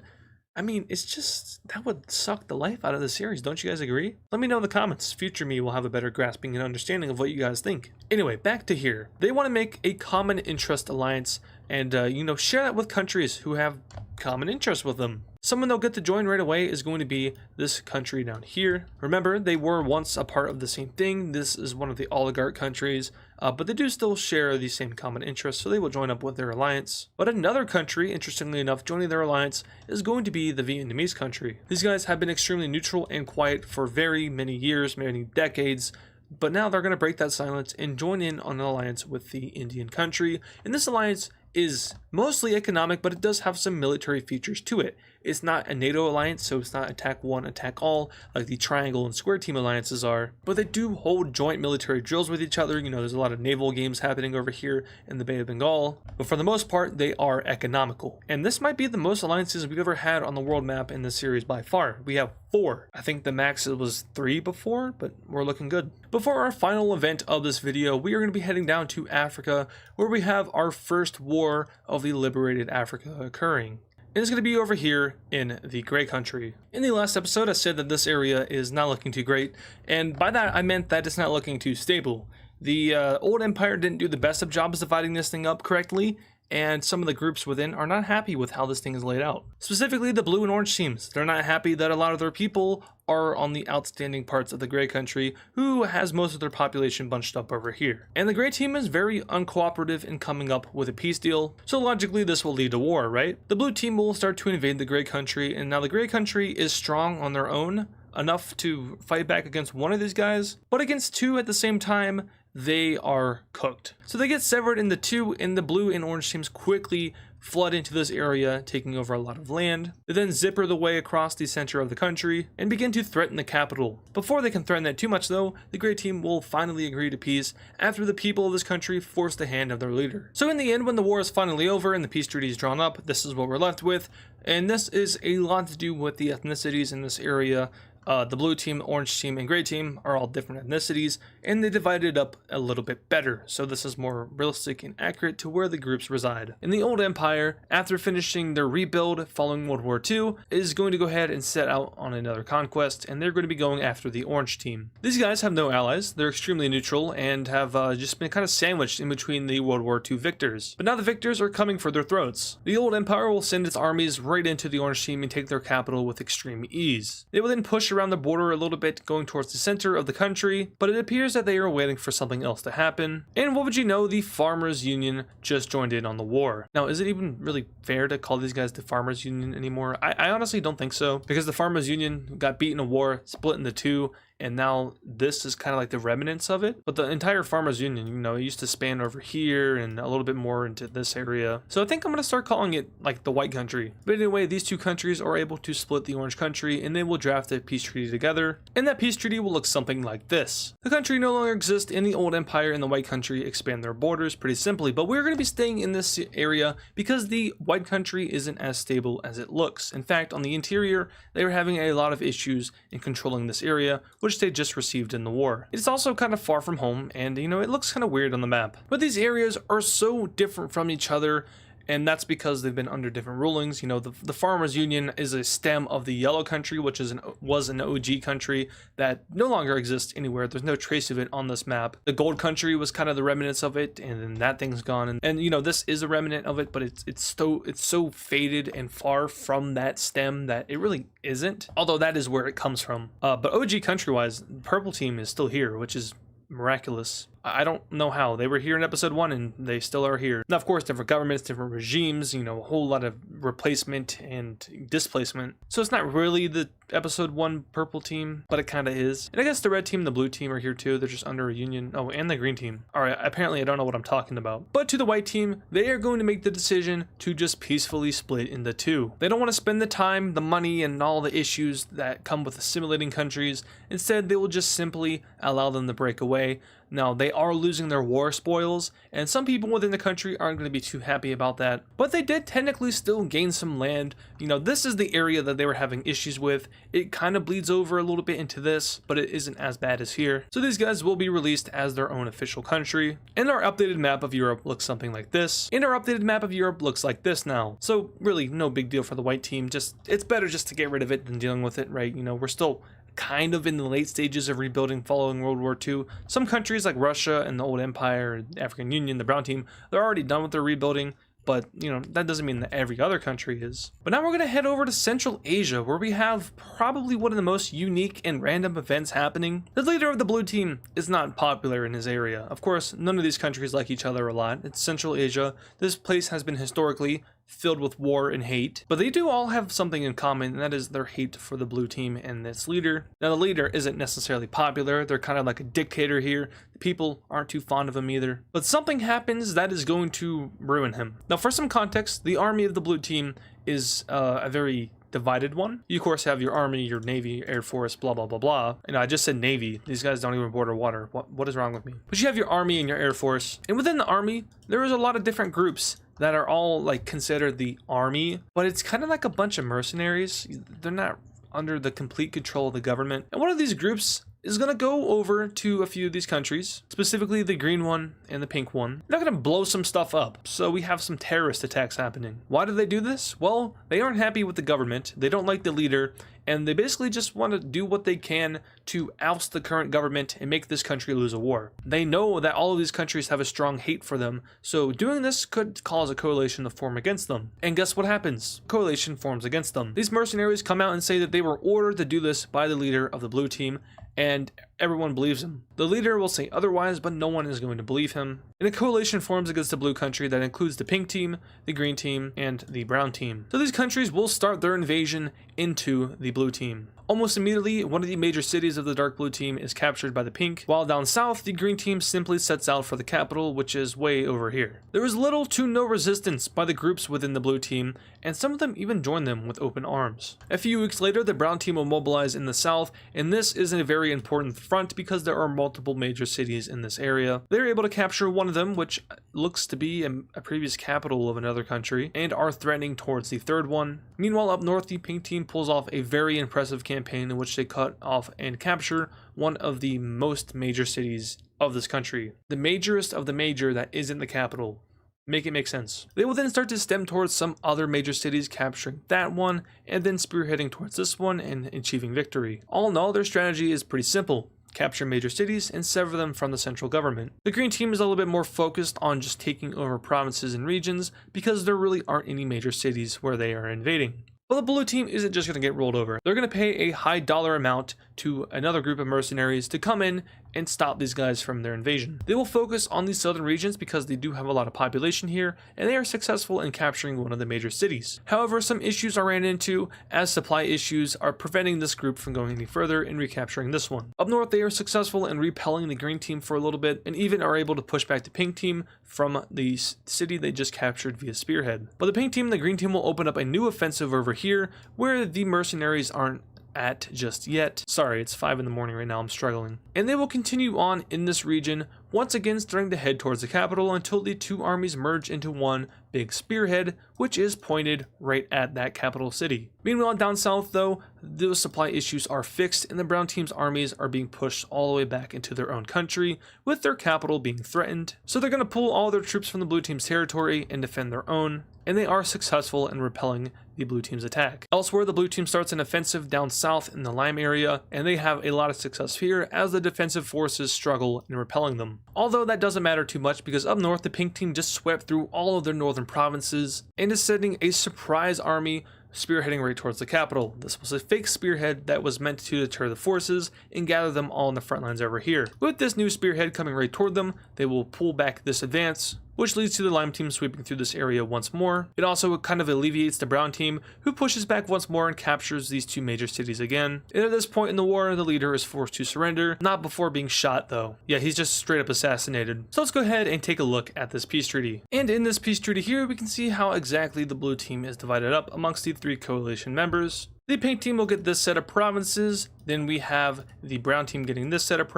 I mean, it's just, that would suck the life out of the series, don't you guys agree? Let me know in the comments. Future me will have a better grasping and understanding of what you guys think. Anyway, back to here. They want to make a common interest alliance and, share that with countries who have common interests with them. Someone they'll get to join right away is going to be this country down here. Remember, they were once a part of the same thing. This is one of the oligarch countries, but they do still share the same common interests, so they will join up with their alliance. But another country, interestingly enough, joining their alliance is going to be the Vietnamese country. These guys have been extremely neutral and quiet for very many years, many decades, but now they're going to break that silence and join in on an alliance with the Indian country. And this alliance is mostly economic, but it does have some military features to it. It's not a NATO alliance, so it's not attack one, attack all, like the triangle and square team alliances are, but they do hold joint military drills with each other. There's a lot of naval games happening over here in the Bay of Bengal, but for the most part, they are economical. And this might be the most alliances we've ever had on the world map in this series by far. We have 4. I think the max was 3 before, but we're looking good. Before our final event of this video, we are going to be heading down to Africa, where we have our first war of the liberated Africa occurring. And it's going to be over here in the Grey Country. In the last episode, I said that this area is not looking too great, and by that I meant that it's not looking too stable. The old empire didn't do the best of jobs dividing this thing up correctly, and some of the groups within are not happy with how this thing is laid out. Specifically the blue and orange teams. They're not happy that a lot of their people are on the outstanding parts of the Grey Country, who has most of their population bunched up over here. And the Grey team is very uncooperative in coming up with a peace deal, so logically this will lead to war, right? The blue team will start to invade the Grey Country, and now the Grey Country is strong on their own, enough to fight back against one of these guys, but against 2 at the same time, they are cooked. So they get severed into 2, and the blue and orange teams quickly flood into this area, taking over a lot of land. They then zipper the way across the center of the country and begin to threaten the capital. Before they can threaten that too much though, the Grey team will finally agree to peace after the people of this country force the hand of their leader. So in the end, when the war is finally over and the peace treaty is drawn up, this is what we're left with, and this is a lot to do with the ethnicities in this area. The blue team, orange team, and gray team are all different ethnicities, and they divided up a little bit better, so this is more realistic and accurate to where the groups reside. In the old empire, after finishing their rebuild following World War II, is going to go ahead and set out on another conquest, and they're going to be going after the orange team. These guys have no allies, they're extremely neutral, and have just been kind of sandwiched in between the World War II victors. But now the victors are coming for their throats. The old empire will send its armies right into the orange team and take their capital with extreme ease. They will then push around the border a little bit, going towards the center of the country, but it appears that they are waiting for something else to happen. And what would you know, the Farmers Union just joined in on the war. Now, is it even really fair to call these guys the Farmers Union anymore? I honestly don't think so, because the Farmers Union got beat in a war, split into 2, and now this is kind of like the remnants of it. But the entire Farmers Union, it used to span over here and a little bit more into this area. So I think I'm going to start calling it like the White Country. But anyway, these 2 countries are able to split the Orange Country, and they will draft a peace treaty together. And that peace treaty will look something like this. The country no longer exists, and the Old Empire and the White Country expand their borders pretty simply. But we're going to be staying in this area because the White Country isn't as stable as it looks. In fact, on the interior, they were having a lot of issues in controlling this area, which they just received in the war. It's also kind of far from home, and it looks kind of weird on the map. But these areas are so different from each other, and that's because they've been under different rulings. The Farmers Union is a stem of the Yellow Country, which was an OG country that no longer exists anywhere. There's no trace of it on this map. The Gold Country was kind of the remnants of it, and then that thing's gone. And this is a remnant of it, but it's so faded and far from that stem that it really isn't. Although that is where it comes from. But OG country-wise, Purple Team is still here, which is miraculous. I don't know how. They were here in episode 1 and they still are here. Now, of course, different governments, different regimes, a whole lot of replacement and displacement. So it's not really the episode 1 purple team, but it kind of is. And I guess the red team and the blue team are here too. They're just under a union. Oh, and the green team. All right, apparently I don't know what I'm talking about. But to the white team, they are going to make the decision to just peacefully split into 2. They don't want to spend the time, the money, and all the issues that come with assimilating countries. Instead, they will just simply allow them to break away. Now, they are losing their war spoils, and some people within the country aren't going to be too happy about that, but they did technically still gain some land. You know, this is the area that they were having issues with. It kind of bleeds over a little bit into this, but it isn't as bad as here. So these guys will be released as their own official country. And our updated map of Europe looks something like this. And our updated map of Europe looks like this now. So really no big deal for the white team. Just, it's better just to get rid of it than dealing with it, right? You know, we're still kind of in the late stages of rebuilding following World War II. Some countries like Russia and the old Empire, African Union, the Brown Team, they're already done with their rebuilding. But, you know, that doesn't mean that every other country is. But now we're going to head over to Central Asia, where we have probably one of the most unique and random events happening. The leader of the blue team is not popular in his area. Of course, none of these countries like each other a lot. It's Central Asia. This place has been historically filled with war and hate, but they do all have something in common, and that is their hate for the blue team and its leader. Now, the leader isn't necessarily popular. They're kind of like a dictator here. The people aren't too fond of him either, but something happens that is going to ruin him. Now, for some context, the army of the blue team is a very divided one. You of course have your army, your navy, air force, blah blah blah blah. And I just said navy. These guys don't even border water. What is wrong with me? But you have your army and your air force, and within the army there is a lot of different groups that are all like considered the army, but it's kind of like a bunch of mercenaries. They're not under the complete control of the government. And one of these groups is going to go over to a few of these countries, specifically the green one and the pink one. They're going to blow some stuff up, so we have some terrorist attacks happening. Why do they do this? Well, they aren't happy with the government, they don't like the leader, and they basically just want to do what they can to oust the current government and make this country lose a war. They know that all of these countries have a strong hate for them, so doing this could cause a coalition to form against them. And guess what happens? Coalition forms against them. These mercenaries come out and say that they were ordered to do this by the leader of the blue team, and everyone believes him. The leader will say otherwise, but no one is going to believe him. And a coalition forms against the blue country that includes the pink team, the green team, and the brown team. So these countries will start their invasion into the blue team. Almost immediately, one of the major cities of the dark blue team is captured by the pink, while down south, the green team simply sets out for the capital, which is way over here. There is little to no resistance by the groups within the blue team, and some of them even join them with open arms. A few weeks later, the brown team will mobilize in the south, and this is a very important front because there are multiple major cities in this area. They're able to capture one of them, which looks to be a previous capital of another country, and are threatening towards the third one. Meanwhile, up north, the pink team pulls off a very impressive campaign in which they cut off and capture one of the most major cities of this country. The majorest of the major that isn't the capital. Make it make sense. They will then start to stem towards some other major cities, capturing that one, and then spearheading towards this one and achieving victory. All in all, their strategy is pretty simple. Capture major cities and sever them from the central government. The green team is a little bit more focused on just taking over provinces and regions because there really aren't any major cities where they are invading. But the blue team isn't just going to get rolled over. They're going to pay a high dollar amount to another group of mercenaries to come in and stop these guys from their invasion. They will focus on these southern regions because they do have a lot of population here, and they are successful in capturing one of the major cities. However, some issues are ran into as supply issues are preventing this group from going any further and recapturing this one. Up north, they are successful in repelling the green team for a little bit, and even are able to push back the pink team from the city they just captured via spearhead. But the pink team and the green team will open up a new offensive over here where the mercenaries aren't at just yet. Sorry, it's 5 in the morning right now, I'm struggling. And they will continue on in this region, once again starting to head towards the capital until the two armies merge into one big spearhead, which is pointed right at that capital city. Meanwhile, down south though, those supply issues are fixed and the brown team's armies are being pushed all the way back into their own country, with their capital being threatened. So they're going to pull all their troops from the blue team's territory and defend their own, and they are successful in repelling the blue team's attack. Elsewhere, the blue team starts an offensive down south in the Lime area, and they have a lot of success here as the defensive forces struggle in repelling them. Although that doesn't matter too much because up north, the pink team just swept through all of their northern provinces and is sending a surprise army spearheading right towards the capital. This was a fake spearhead that was meant to deter the forces and gather them all on the front lines over here. With this new spearhead coming right toward them, they will pull back this advance, which leads to the Lime team sweeping through this area once more. It also kind of alleviates the brown team, who pushes back once more and captures these two major cities again. And at this point in the war, the leader is forced to surrender, not before being shot though. Yeah, he's just straight up assassinated. So let's go ahead and take a look at this peace treaty. And in this peace treaty here, we can see how exactly the blue team is divided up amongst the three coalition members. The pink team will get this set of provinces, then we have the brown team getting this set of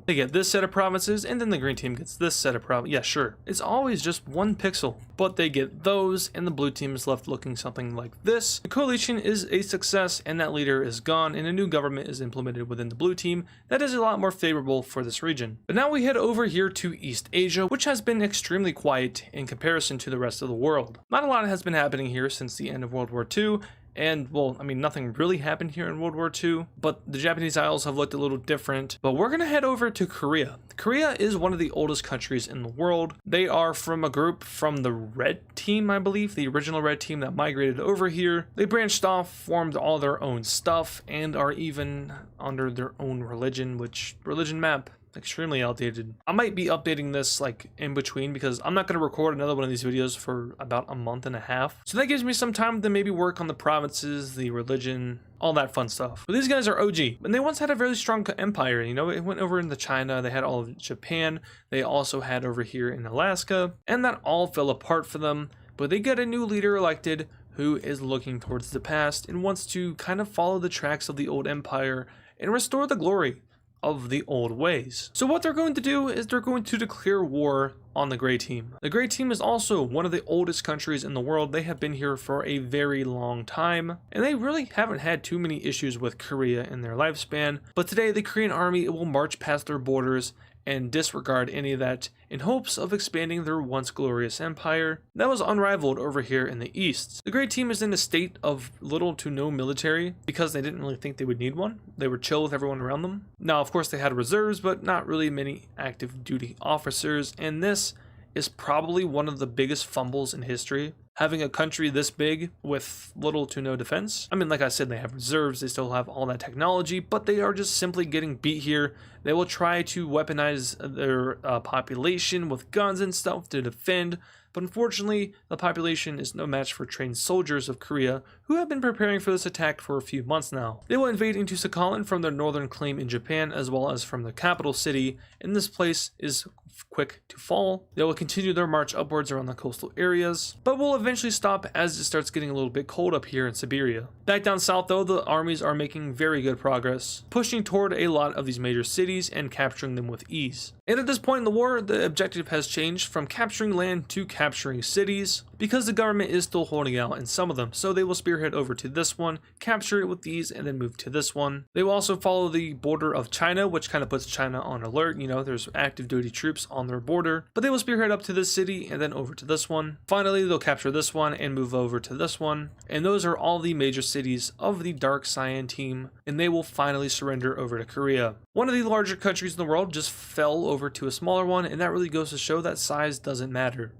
they get this set of provinces, and then the green team gets this set of provinces. Yeah, sure. It's always just one pixel, but they get those, and the blue team is left looking something like this. The coalition is a success, and that leader is gone, and a new government is implemented within the blue team that is a lot more favorable for this region. But now we head over here to East Asia, which has been extremely quiet in comparison to the rest of the world. Not a lot has been happening here since the end of World War II. And, well, I mean, nothing really happened here in World War II, but the Japanese Isles have looked a little different. But we're going to head over to Korea. Korea is one of the oldest countries in the world. They are from a group from the red team, I believe, the original red team that migrated over here. They branched off, formed all their own stuff, and are even under their own religion, which religion map extremely outdated. I might be updating this like in between because I'm not going to record another one of these videos for about a month and a half. So that gives me some time to maybe work on the provinces, the religion, all that fun stuff. But these guys are OG, and they once had a very strong empire. You know, it went over into China, they had all of Japan, they also had over here in Alaska, and that all fell apart for them. But they get a new leader elected who is looking towards the past and wants to kind of follow the tracks of the old empire and restore the glory of the old ways. So what they're going to do is they're going to declare war on the gray team. The gray team is also one of the oldest countries in the world. They have been here for a very long time, and they really haven't had too many issues with Korea in their lifespan. But today the Korean army will march past their borders and disregard any of that in hopes of expanding their once glorious empire that was unrivaled over here in the east. The Gray Team is in a state of little to no military because they didn't really think they would need one. They were chill with everyone around them. Now, of course, they had reserves, but not really many active duty officers, and this is probably one of the biggest fumbles in history. Having a country this big with little to no defense. I mean, like I said, they have reserves, they still have all that technology, but they are just simply getting beat here. They will try to weaponize their population with guns and stuff to defend, but unfortunately, the population is no match for trained soldiers of Korea who have been preparing for this attack for a few months now. They will invade into Sakhalin from their northern claim in Japan as well as from the capital city, and this place is quick to fall. They will continue their march upwards around the coastal areas, but will eventually stop as it starts getting a little bit cold up here in Siberia. Back down south though, the armies are making very good progress, pushing toward a lot of these major cities and capturing them with ease. And at this point in the war, the objective has changed from capturing land to capturing cities, because the government is still holding out in some of them, so they will spearhead over to this one, capture it with ease, and then move to this one. They will also follow the border of China, which kind of puts China on alert. You know, there's active duty troops on their border, but they will spearhead up to this city and then over to this one. Finally, they'll capture this one and move over to this one, and those are all the major cities of the Dark Cyan team, and they will finally surrender over to Korea. One of the larger countries in the world just fell over to a smaller one, and that really goes to show that size doesn't matter.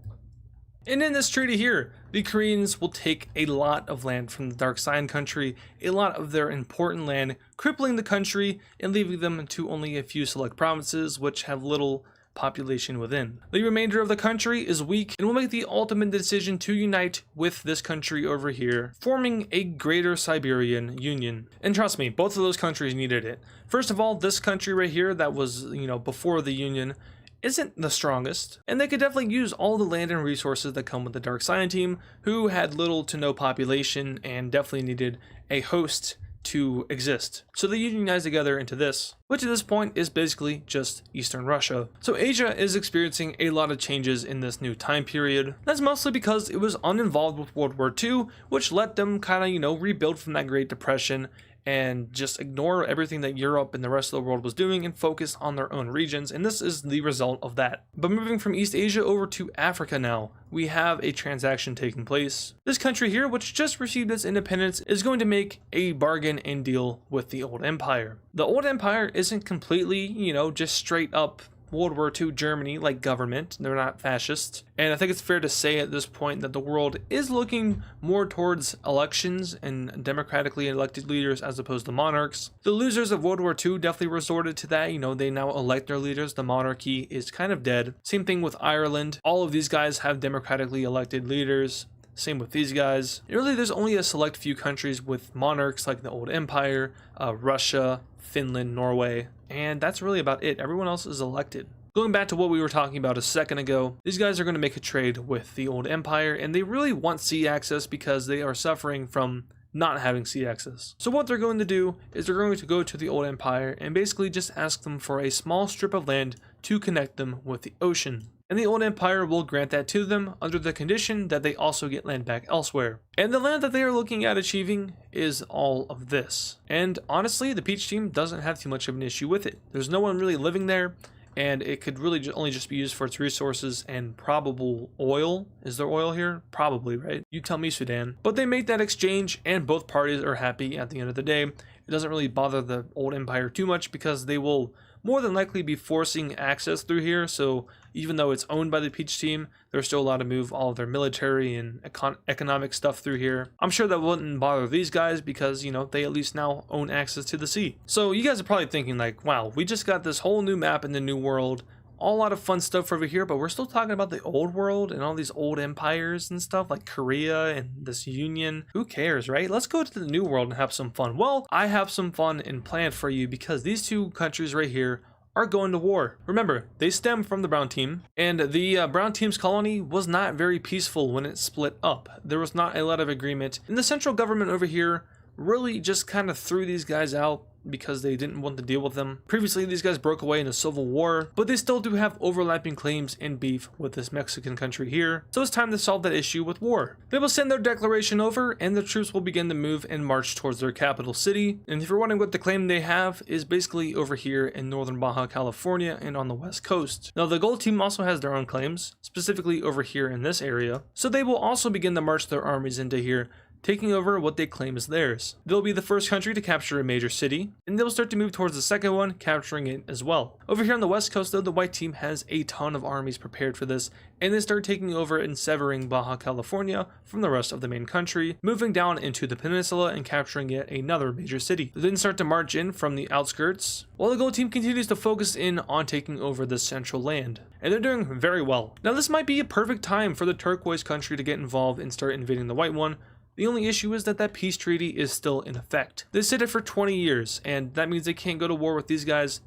And in this treaty here, the Koreans will take a lot of land from the Dark Cyan country, a lot of their important land, crippling the country and leaving them to only a few select provinces which have little population within. The remainder of the country is weak and will make the ultimate decision to unite with this country over here, forming a greater Siberian Union. And trust me, both of those countries needed it. First of all, this country right here that was, before the Union, isn't the strongest, and they could definitely use all the land and resources that come with the Dark Cyan team, who had little to no population and definitely needed a host to exist. So they unionized together into this, which at this point is basically just Eastern Russia. So Asia is experiencing a lot of changes in this new time period. That's mostly because it was uninvolved with World War II, which let them kind of, rebuild from that Great Depression and just ignore everything that Europe and the rest of the world was doing and focus on their own regions, and this is the result of that. But moving from East Asia over to Africa now, we have a transaction taking place. This country here, which just received its independence, is going to make a bargain and deal with the old empire. The old empire isn't completely, just straight up World War II Germany like government. They're not fascist. And I think it's fair to say at this point that the world is looking more towards elections and democratically elected leaders as opposed to monarchs. The losers of World War II definitely resorted to that. They now elect their leaders. The monarchy is kind of dead. Same thing with Ireland. All of these guys have democratically elected leaders. Same with these guys. And really, there's only a select few countries with monarchs like the old empire, Russia, Finland, Norway, and that's really about it. Everyone else is elected. Going back to what we were talking about a second ago, these guys are going to make a trade with the old empire, and they really want sea access because they are suffering from not having sea access. So what they're going to do is they're going to go to the old empire and basically just ask them for a small strip of land to connect them with the ocean. And the old empire will grant that to them under the condition that they also get land back elsewhere. And the land that they are looking at achieving is all of this. And honestly, the Peach team doesn't have too much of an issue with it. There's no one really living there, and it could really only just be used for its resources and probable oil. Is there oil here? Probably, right? You tell me, Sudan. But they make that exchange, and both parties are happy at the end of the day. It doesn't really bother the old empire too much because they will more than likely be forcing access through here, so even though it's owned by the Peach team, they're still allowed to move all of their military and economic stuff through here. I'm sure that wouldn't bother these guys because, you know, they at least now own access to the sea. So you guys are probably thinking like, wow, we just got this whole new map in the new world, all a lot of fun stuff over here, but we're still talking about the old world and all these old empires and stuff like Korea and this union. Who cares, right? Let's go to the new world and have some fun. Well, I have some fun and planned for you because these two countries right here are going to war. Remember, they stem from the brown team, and the brown team's colony was not very peaceful when it split up. There was not a lot of agreement, and the central government over here really just kind of threw these guys out because they didn't want to deal with them. Previously, these guys broke away in a civil war, but they still do have overlapping claims and beef with this Mexican country here, so it's time to solve that issue with war. They will send their declaration over, and the troops will begin to move and march towards their capital city. And if you're wondering what the claim they have, is basically over here in northern Baja California and on the west coast. Now, the gold team also has their own claims, specifically over here in this area, so they will also begin to march their armies into here, taking over what they claim is theirs. They'll be the first country to capture a major city, and they'll start to move towards the second one, capturing it as well. Over here on the west coast though, the white team has a ton of armies prepared for this, and they start taking over and severing Baja California from the rest of the main country, moving down into the peninsula and capturing yet another major city. They then start to march in from the outskirts, while the gold team continues to focus in on taking over the central land. And they're doing very well. Now this might be a perfect time for the turquoise country to get involved and start invading the white one. The only issue is that that peace treaty is still in effect. They sit it for 20 years, and that means they can't go to war with these guys,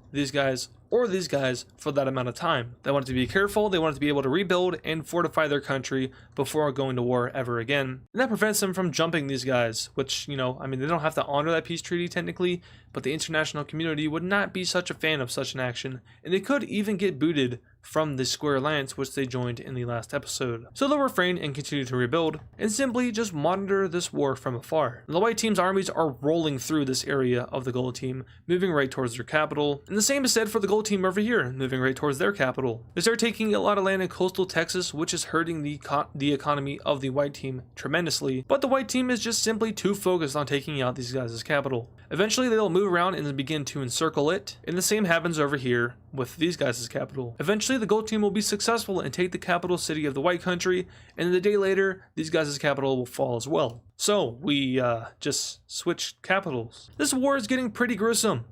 or these guys for that amount of time. They wanted to be careful, they wanted to be able to rebuild and fortify their country before going to war ever again. And that prevents them from jumping these guys, which, you know, I mean, they don't have to honor that peace treaty technically, but the international community would not be such a fan of such an action, and they could even get booted from the Square Alliance, which they joined in the last episode. So they'll refrain and continue to rebuild, and simply just monitor this war from afar. The white team's armies are rolling through this area of the gold team, moving right towards their capital, and the same is said for the gold team over here, moving right towards their capital. They start taking a lot of land in coastal Texas, which is hurting the economy of the white team tremendously, but the white team is just simply too focused on taking out these guys' capital. Eventually they'll move around and begin to encircle it, and the same happens over here with these guys' capital. Eventually the gold team will be successful and take the capital city of the white country, and a day later these guys' capital will fall as well. So we just switched capitals. This war is getting pretty gruesome.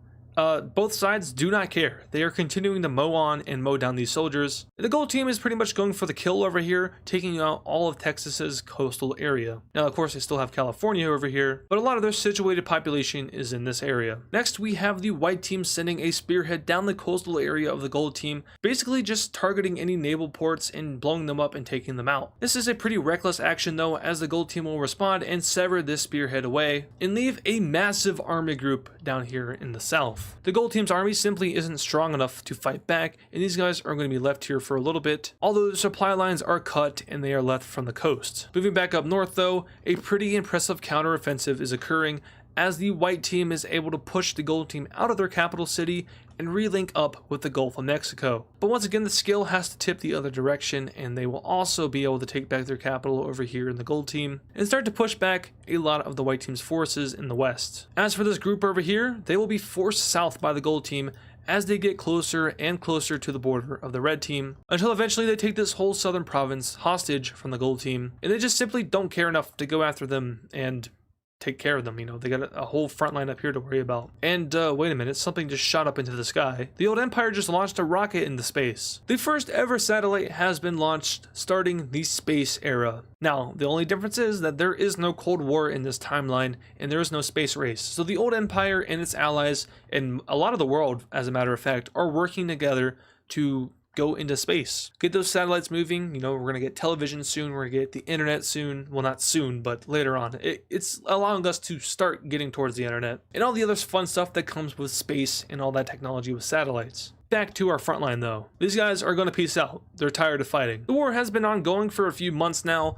Both sides do not care. They are continuing to mow on and mow down these soldiers. The gold team is pretty much going for the kill over here, taking out all of Texas's coastal area. Now, of course, they still have California over here, but a lot of their situated population is in this area. Next, we have the white team sending a spearhead down the coastal area of the gold team, basically just targeting any naval ports and blowing them up and taking them out. This is a pretty reckless action though, as the gold team will respond and sever this spearhead away and leave a massive army group down here in the south. The gold team's army simply isn't strong enough to fight back, and these guys are going to be left here for a little bit, although the supply lines are cut and they are left from the coast. Moving back up north though, a pretty impressive counteroffensive is occurring as the white team is able to push the gold team out of their capital city and relink up with the Gulf of Mexico. But once again, the scale has to tip the other direction, and they will also be able to take back their capital over here in the gold team and start to push back a lot of the white team's forces in the west. As for this group over here, they will be forced south by the gold team as they get closer and closer to the border of the red team, until eventually they take this whole southern province hostage from the gold team, and they just simply don't care enough to go after them and take care of them. You know, they got a whole front line up here to worry about. And wait a minute, something just shot up into the sky. The old empire just launched a rocket into space. The first ever satellite has been launched, starting the space era. Now, the only difference is that there is no Cold War in this timeline, and there is no space race. So the old empire and its allies, and a lot of the world, as a matter of fact, are working together to go into space. Get those satellites moving. You know, we're going to get television soon. We're going to get the internet soon. Well, not soon, but later on. It's allowing us to start getting towards the internet and all the other fun stuff that comes with space and all that technology with satellites. Back to our front line though. These guys are going to peace out. They're tired of fighting. The war has been ongoing for a few months now.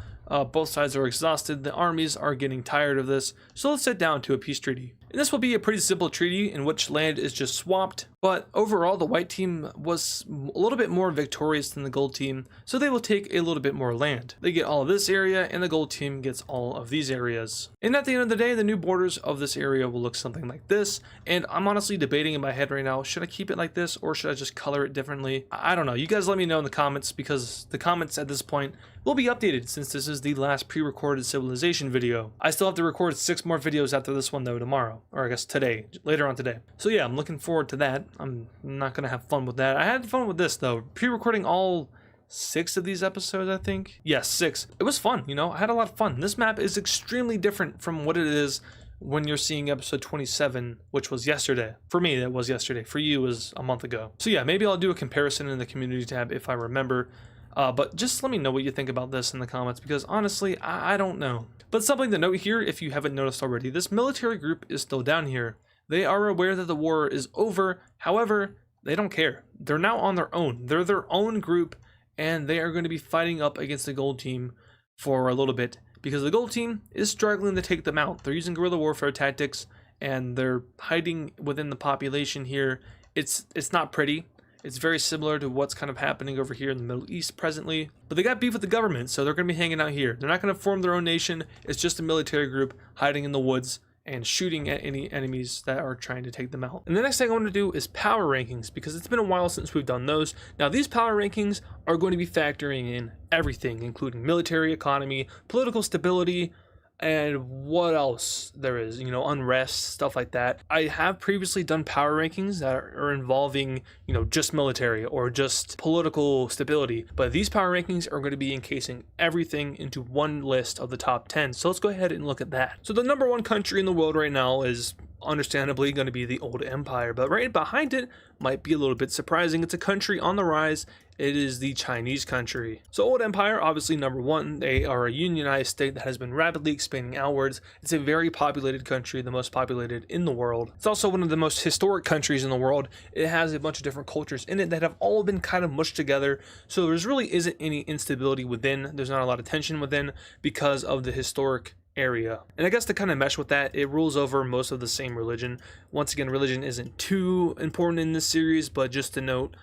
Both sides are exhausted. The armies are getting tired of this. So let's sit down to a peace treaty. And this will be a pretty simple treaty in which land is just swapped. But overall, the white team was a little bit more victorious than the gold team, so they will take a little bit more land. They get all of this area, and the gold team gets all of these areas. And at the end of the day, the new borders of this area will look something like this. And I'm honestly debating in my head right now, should I keep it like this, or should I just color it differently? I don't know. You guys let me know in the comments, because the comments at this point will be updated since this is the last pre-recorded civilization video. I still have to record 6 more videos after this one though tomorrow, or I guess today, later on today. So yeah, I'm looking forward to that. I'm not gonna have fun with that. I had fun with this though. Pre-recording all 6 of these episodes, I think. Yes, 6. It was fun, you know, I had a lot of fun. This map is extremely different from what it is when you're seeing episode 27, which was yesterday. For me, that was yesterday. For you, it was a month ago. So yeah, maybe I'll do a comparison in the community tab if I remember. But just let me know what you think about this in the comments, because honestly, I don't know. But something to note here, if you haven't noticed already, this military group is still down here. They are aware that the war is over. However, they don't care. They're now on their own. They're their own group, and they are going to be fighting up against the gold team for a little bit, because the gold team is struggling to take them out. They're using guerrilla warfare tactics, and they're hiding within the population here. It's not pretty. It's very similar to what's kind of happening over here in the Middle East presently. But they got beef with the government, so they're going to be hanging out here. They're not going to form their own nation. It's just a military group hiding in the woods and shooting at any enemies that are trying to take them out. And the next thing I want to do is power rankings, because it's been a while since we've done those. Now, these power rankings are going to be factoring in everything, including military economy, political stability, and what else there is, you know, unrest, stuff like that. I have previously done power rankings that are involving, you know, just military or just political stability, but these power rankings are going to be encasing everything into one list of the top 10. So let's go ahead and look at that. So the number 1 country in the world right now is understandably going to be the old empire, but right behind it might be a little bit surprising. It's a country on the rise. It is the Chinese country. So old empire, obviously number 1. They are a unionized state that has been rapidly expanding outwards. It's a very populated country, the most populated in the world. It's also one of the most historic countries in the world. It has a bunch of different cultures in it that have all been kind of mushed together. So there's really isn't any instability within. There's not a lot of tension within because of the historic area. And I guess to kind of mesh with that, it rules over most of the same religion. Once again, religion isn't too important in this series, but just to note,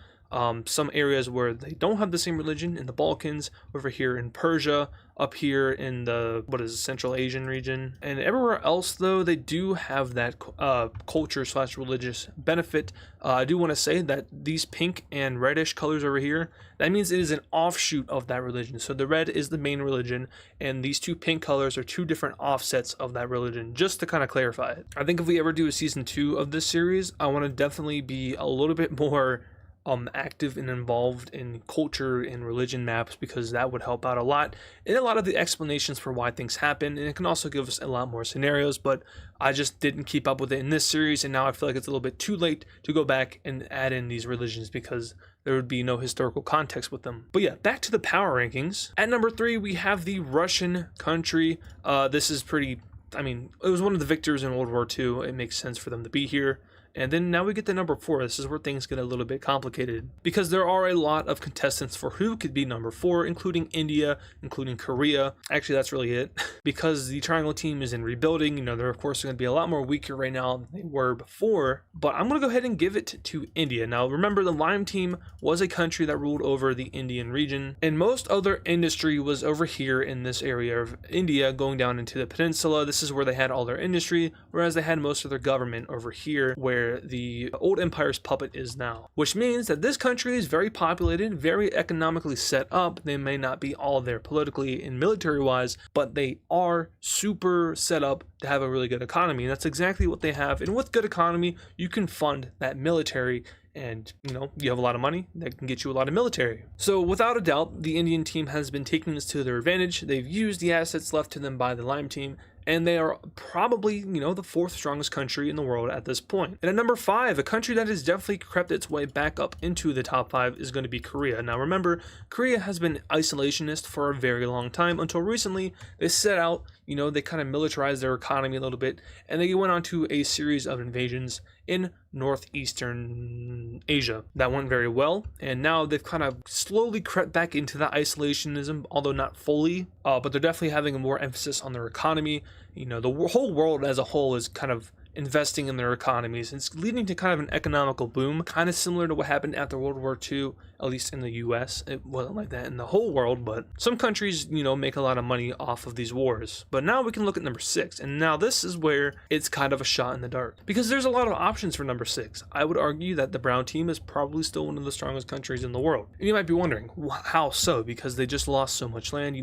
some areas where they don't have the same religion, in the Balkans, over here in Persia, up here in the Central Asian region, and everywhere else though they do have that culture / religious benefit. I do want to say that these pink and reddish colors over here, that means it is an offshoot of that religion. So the red is the main religion, and these 2 pink colors are 2 different offsets of that religion, just to kind of clarify it. I think if we ever do a season 2 of this series, I want to definitely be a little bit more active and involved in culture and religion maps, because that would help out a lot in a lot of the explanations for why things happen, and it can also give us a lot more scenarios. But I just didn't keep up with it in this series, and now I feel like it's a little bit too late to go back and add in these religions, because there would be no historical context with them. But yeah, back to the power rankings. At number 3, we have the Russian country. This is pretty, I mean, it was one of the victors in World War II. It makes sense for them to be here. And then now we get to number 4. This is where things get a little bit complicated, because there are a lot of contestants for who could be number 4, including India, including Korea. Actually, that's really it, because the triangle team is in rebuilding. You know, they're of course going to be a lot more weaker right now than they were before, but I'm going to go ahead and give it to India. Now, remember, the Lime team was a country that ruled over the Indian region, and most of their industry was over here in this area of India going down into the peninsula. This is where they had all their industry, whereas they had most of their government over here, where the old empire's puppet is now, which means that this country is very populated, very economically set up. They may not be all there politically and military wise, but they are super set up to have a really good economy, and that's exactly what they have. And with good economy, you can fund that military, and you know, you have a lot of money that can get you a lot of military. So without a doubt, the Indian team has been taking this to their advantage. They've used the assets left to them by the Lime team, and they are probably, the fourth strongest country in the world at this point. And at number 5, a country that has definitely crept its way back up into the top 5 is going to be Korea. Now remember, Korea has been isolationist for a very long time until recently they set out, they kind of militarized their economy a little bit, and they went on to a series of invasions in northeastern Asia. That went very well, and now they've kind of slowly crept back into that isolationism, although not fully, but they're definitely having a more emphasis on their economy. The whole world as a whole is kind of investing in their economies. It's leading to kind of an economical boom, kind of similar to what happened after World War II, at least in the US. It wasn't like that in the whole world, but some countries, make a lot of money off of these wars. But now we can look at number 6, and now this is where it's kind of a shot in the dark, because there's a lot of options for number 6. I would argue that the brown team is probably still one of the strongest countries in the world. And you might be wondering, how so? Because they just lost so much land,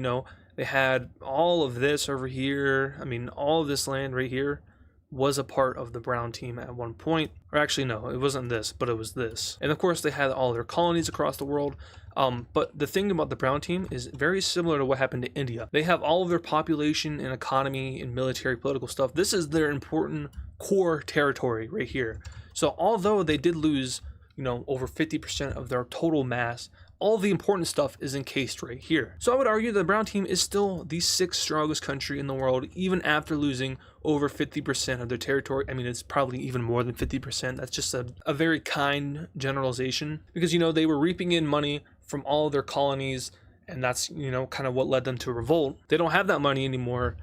They had all of this over here. All of this land right here was a part of the brown team at one point. Or actually, no, it wasn't this, but it was this. And of course, they had all their colonies across the world. But the thing about the brown team is very similar to what happened to India. They have all of their population and economy and military political stuff. This is their important core territory right here. So although they did lose, over 50% of their total mass, all the important stuff is encased right here. So I would argue the brown team is still the 6th strongest country in the world, even after losing over 50% of their territory. It's probably even more than 50%. That's just a very kind generalization, because, they were reaping in money from all of their colonies, and that's, kind of what led them to revolt. They don't have that money anymore,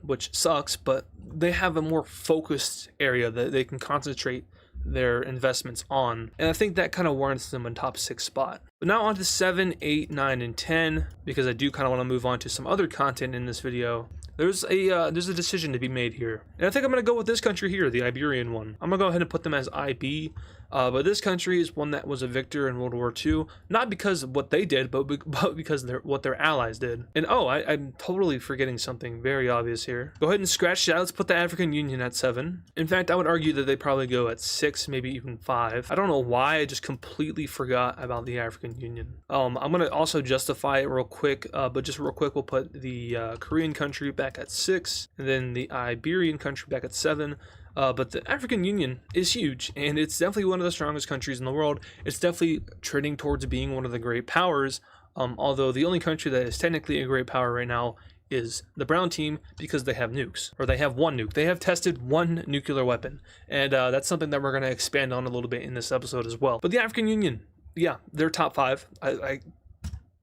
which sucks, but they have a more focused area that they can concentrate their investments on, and I think that kind of warrants them in top 6 spot. But now on to 7, 8, 9, and 10, because I do kind of want to move on to some other content in this video. There's a decision to be made here, and I think I'm going to go with this country here, the Iberian one. I'm going to go ahead and put them as IB, but this country is one that was a victor in World War II, not because of what they did, but because what their allies did. And I'm totally forgetting something very obvious here. Go ahead and scratch that. Let's put the African Union at 7. In fact, I would argue that they probably go at 6, maybe even 5. I don't know why, I just completely forgot about the African Union. I'm going to also justify it real quick, but just real quick, we'll put the Korean country back at 6, and then the Iberian country back at 7. But the African Union is huge, and it's definitely one of the strongest countries in the world. It's definitely trending towards being one of the great powers, although the only country that is technically a great power right now is the brown team, because they have nukes, or they have one nuke. They have tested one nuclear weapon, and that's something that we're going to expand on a little bit in this episode as well. But the African Union, yeah, they're top 5. I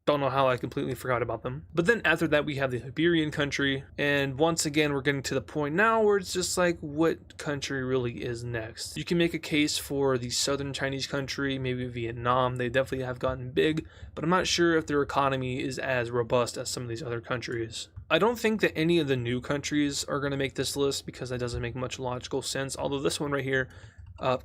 don't know how I completely forgot about them. But then after that, we have the Iberian country, and once again, we're getting to the point now where it's just like, what country really is next? You can make a case for the southern Chinese country, maybe Vietnam. They definitely have gotten big, but I'm not sure if their economy is as robust as some of these other countries. I don't think that any of the new countries are going to make this list, because that doesn't make much logical sense, although this one right here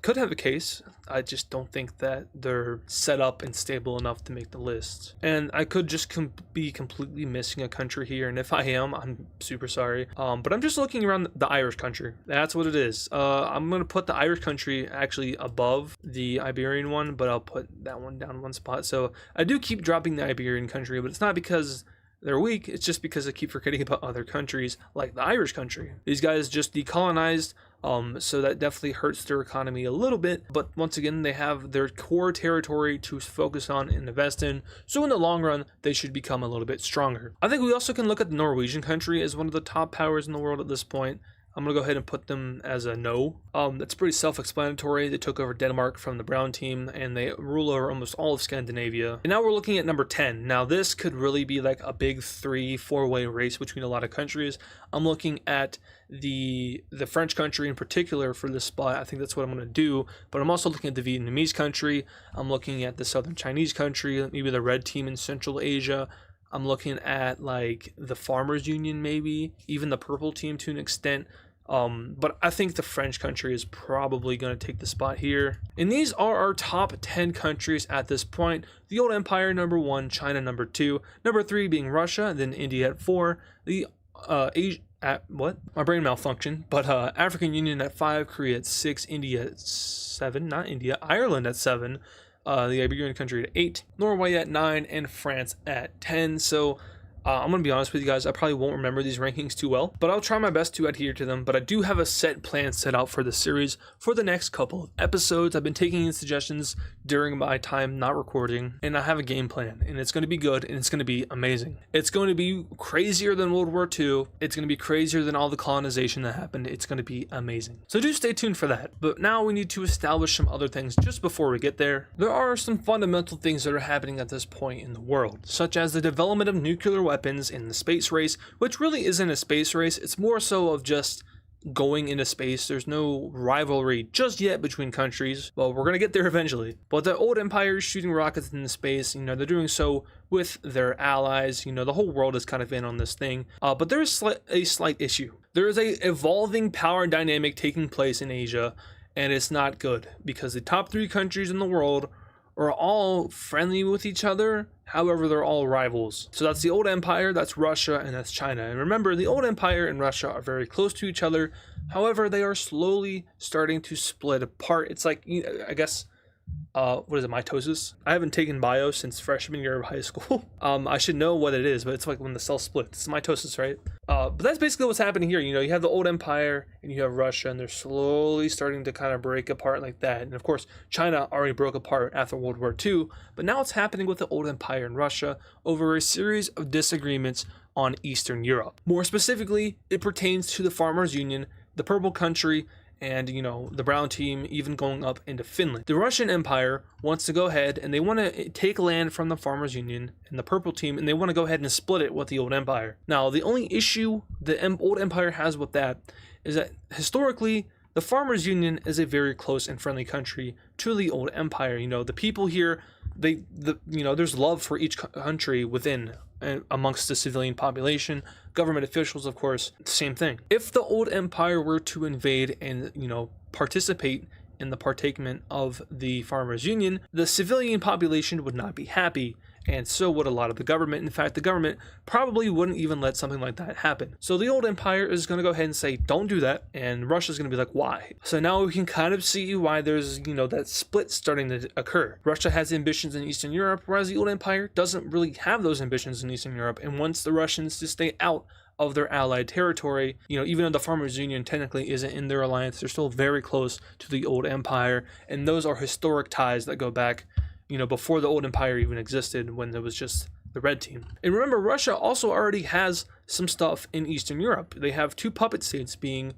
could have a case. I just don't think that they're set up and stable enough to make the list. And I could just be completely missing a country here, and if I am, I'm super sorry. But I'm just looking around the Irish country. That's what it is. I'm going to put the Irish country actually above the Iberian one, but I'll put that one down one spot. So I do keep dropping the Iberian country, but it's not because they're weak, it's just because I keep forgetting about other countries like the Irish country. These guys just decolonized, so that definitely hurts their economy a little bit, but once again, they have their core territory to focus on and invest in, so in the long run, they should become a little bit stronger. I think we also can look at the Norwegian country as one of the top powers in the world at this point. I'm going to go ahead and put them as a no. That's pretty self-explanatory. They took over Denmark from the brown team, and they rule over almost all of Scandinavia. And now we're looking at number 10. Now this could really be like a big 3-4-way race between a lot of countries. I'm looking at the French country in particular for this spot. I think that's what I'm going to do. But I'm also looking at the Vietnamese country. I'm looking at the southern Chinese country, maybe the red team in Central Asia. I'm looking at like the Farmers Union, maybe even the purple team to an extent. But I think the French country is probably going to take the spot here. And these are our top 10 countries at this point. The old empire, number 1, China, number 2, number 3 being Russia, and then India at 4, the Asia at what? My brain malfunctioned. But African Union at 5, Korea at 6, India at 7, not India, Ireland at 7, the Iberian country at 8, Norway at 9, and France at 10. So I'm gonna be honest with you guys, I probably won't remember these rankings too well, but I'll try my best to adhere to them. But I do have a set plan set out for the series for the next couple of episodes. I've been taking in suggestions during my time not recording, and I have a game plan, and it's gonna be good, and it's gonna be amazing. It's going to be crazier than World War II. It's gonna be crazier than all the colonization that happened. It's gonna be amazing. So do stay tuned for that. But now we need to establish some other things just before we get there. There are some fundamental things that are happening at this point in the world, such as the development of nuclear weapons in the space race, which really isn't a space race. It's more so of just going into space. There's no rivalry just yet between countries. Well, we're gonna get there eventually. But the old empire is shooting rockets into space. They're doing so with their allies. The whole world is kind of in on this thing. But there is a slight issue. There is a evolving power dynamic taking place in Asia, and it's not good because the top 3 countries in the world are all friendly with each other. However, they're all rivals. So that's the old empire, that's Russia, and that's China. And remember, the old empire and Russia are very close to each other. However, they are slowly starting to split apart. It's like, I guess, what is it, mitosis? I haven't taken bio since freshman year of high school. I should know what it is, but it's like when the cell splits. It's mitosis, right? But that's basically what's happening here. You have the old empire and you have Russia, and they're slowly starting to kind of break apart like that. And of course, China already broke apart after World War II, but now it's happening with the old empire and Russia over a series of disagreements on Eastern Europe. More specifically, it pertains to the Farmers' Union, the Purple Country, and the brown team even going up into Finland. The Russian Empire wants to go ahead and they want to take land from the Farmers Union and the purple team, and they want to go ahead and split it with the old empire. Now, the only issue the old empire has with that is that historically the Farmers Union is a very close and friendly country to the old empire. The people here, there's love for each country within and amongst the civilian population. Government officials, of course, same thing. If the old empire were to invade and participate in the partaking of the Farmers Union, the civilian population would not be happy, and so would a lot of the government. In fact, the government probably wouldn't even let something like that happen. So the old empire is going to go ahead and say, don't do that, and Russia's going to be like, why? So now we can kind of see why there's, that split starting to occur. Russia has ambitions in Eastern Europe, whereas the old empire doesn't really have those ambitions in Eastern Europe, and wants the Russians to stay out of their allied territory. Even though the Farmers Union technically isn't in their alliance, they're still very close to the old empire, and those are historic ties that go back before the old empire even existed, when there was just the red team. And remember, Russia also already has some stuff in Eastern Europe. They have 2 puppet states, being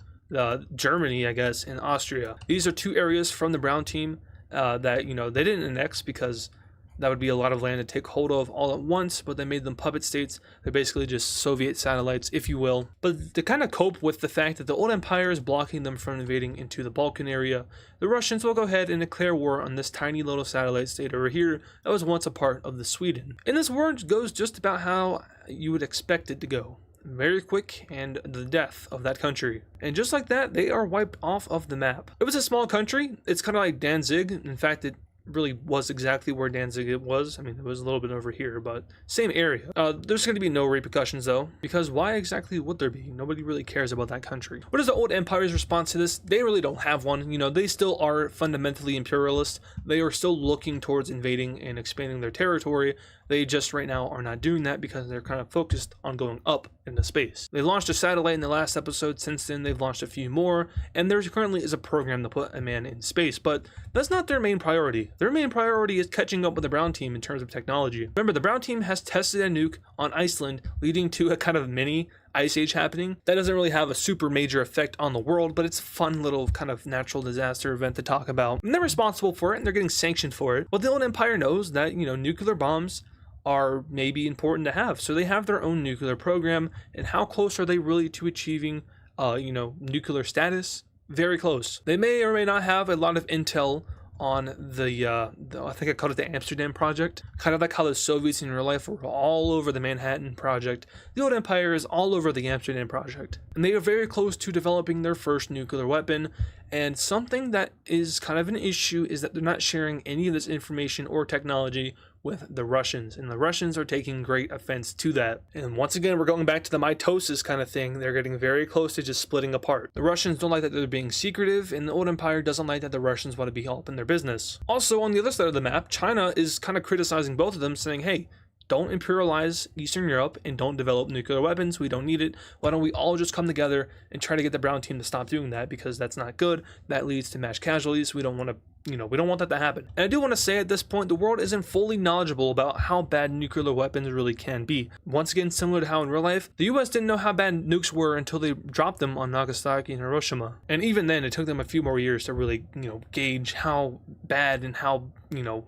Germany, I guess, and Austria. These are 2 areas from the brown team that they didn't annex because that would be a lot of land to take hold of all at once, but they made them puppet states. They're basically just Soviet satellites, if you will. But to kind of cope with the fact that the old empire is blocking them from invading into the Balkan area, the Russians will go ahead and declare war on this tiny little satellite state over here that was once a part of the Sweden. And this war goes just about how you would expect it to go. Very quick, and the death of that country. And just like that, they are wiped off of the map. It was a small country. It's kind of like Danzig. In fact, it really was exactly where Danzig was. I mean, it was a little bit over here, but same area. There's going to be no repercussions though, because why exactly would there be? Nobody really cares about that country. What is the old empire's response to this? They really don't have one. They still are fundamentally imperialist. They are still looking towards invading and expanding their territory. They just right now are not doing that because they're kind of focused on going up into space. They launched a satellite in the last episode. Since then, they've launched a few more, and there currently is a program to put a man in space, but that's not their main priority. Their main priority is catching up with the brown team in terms of technology. Remember, the brown team has tested a nuke on Iceland, leading to a kind of mini ice age happening. That doesn't really have a super major effect on the world, but it's a fun little kind of natural disaster event to talk about. And they're responsible for it, and they're getting sanctioned for it. But the old empire knows that, nuclear bombs are maybe important to have. So they have their own nuclear program, and how close are they really to achieving, nuclear status? Very close. They may or may not have a lot of intel on the I think I called it the Amsterdam Project. Kind of like how the Soviets in real life were all over the Manhattan Project. The old empire is all over the Amsterdam Project. And they are very close to developing their first nuclear weapon. And something that is kind of an issue is that they're not sharing any of this information or technology with the Russians, and the Russians are taking great offense to that. And once again, we're going back to the mitosis kind of thing. They're getting very close to just splitting apart. The Russians don't like that they're being secretive, and the old empire doesn't like that the Russians want to be helping their business. Also, on the other side of the map, China is kind of criticizing both of them, saying, hey, don't imperialize Eastern Europe and don't develop nuclear weapons. We don't need it. Why don't we all just come together and try to get the brown team to stop doing that, because that's not good. That leads to mass casualties. We don't want to, we don't want that to happen. And I do want to say at this point, the world isn't fully knowledgeable about how bad nuclear weapons really can be. Once again, similar to how in real life, the US didn't know how bad nukes were until they dropped them on Nagasaki and Hiroshima. And even then, it took them a few more years to really, gauge how bad and how,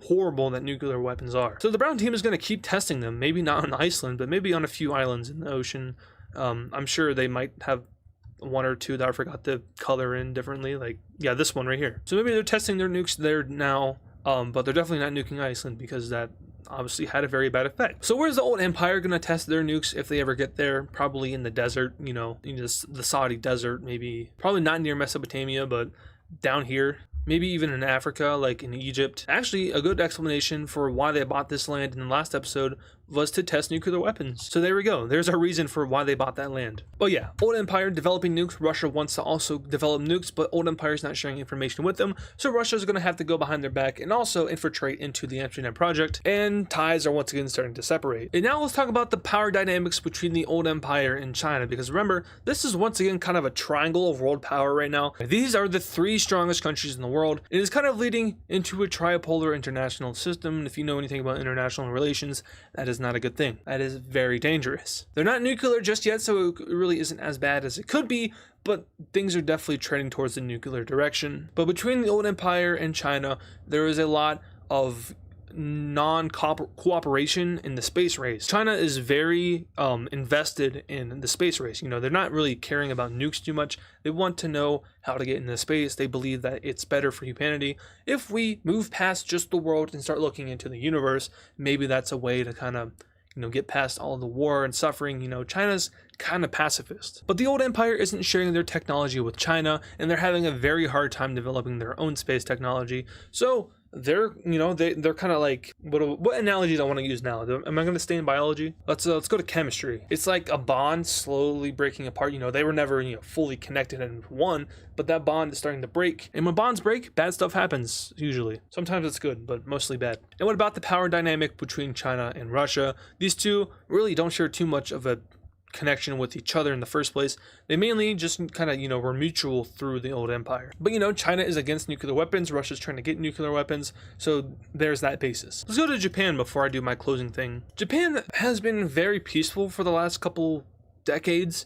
horrible that nuclear weapons are. So the brown team is going to keep testing them, maybe not on Iceland, but maybe on a few islands in the ocean. I'm sure they might have one or two that I forgot to color in differently, like, yeah, this one right here. So maybe they're testing their nukes there now, but they're definitely not nuking Iceland, because that obviously had a very bad effect. So where's the old empire going to test their nukes if they ever get there? Probably in the desert, in the Saudi desert, maybe. Probably not near Mesopotamia, but down here. Maybe even in Africa, like in Egypt. Actually, a good explanation for why they bought this land in the last episode was to test nuclear weapons. So there we go. There's our reason for why they bought that land. But yeah, old empire developing nukes. Russia wants to also develop nukes, but old empire's not sharing information with them. So Russia's going to have to go behind their back and also infiltrate into the Amsterdam project. And ties are once again starting to separate. And now let's talk about the power dynamics between the old empire and China, because remember, this is once again kind of a triangle of world power right now. These are the three strongest countries in the world. It is kind of leading into a tripolar international system. And if you know anything about international relations, that is not a good thing. That is very dangerous. They're not nuclear just yet, so it really isn't as bad as it could be, but things are definitely trending towards the nuclear direction. But between the old empire and China, there is a lot of non-cooperation in the space race. China is very invested in the space race. They're not really caring about nukes too much. They want to know how to get into space. They believe that it's better for humanity if we move past just the world and start looking into the universe. Maybe that's a way to kind of get past all the war and suffering. China's kind of pacifist. But the old empire isn't sharing their technology with China, and they're having a very hard time developing their own space technology. So they're they're kind of like, what analogy do I want to use now? Am I going to stay in biology? Let's go to chemistry. It's like a bond slowly breaking apart. They were never fully connected in one, but that bond is starting to break. And when bonds break, bad stuff happens usually. Sometimes it's good, but mostly bad. And what about the power dynamic between China and Russia? These two really don't share too much of a connection with each other in the first place. They mainly just kind of were mutual through the old empire. But China is against nuclear weapons. Russia's trying to get nuclear weapons, so there's that basis. Let's go to Japan before I do my closing thing. Japan has been very peaceful for the last couple decades.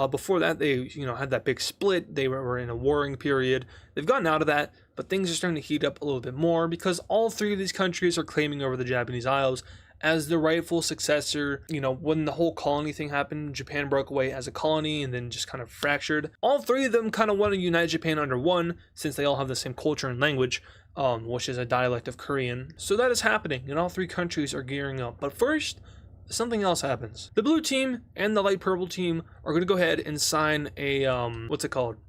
Before that, they had that big split. They were in a warring period. They've gotten out of that, but things are starting to heat up a little bit more because all three of these countries are claiming over the Japanese Isles as the rightful successor. When the whole colony thing happened, Japan broke away as a colony and then just kind of fractured. All three of them kind of want to unite Japan under one, since they all have the same culture and language, which is a dialect of Korean. So that is happening, and all three countries are gearing up. But first, something else happens. The blue team and the light purple team are going to go ahead and sign a,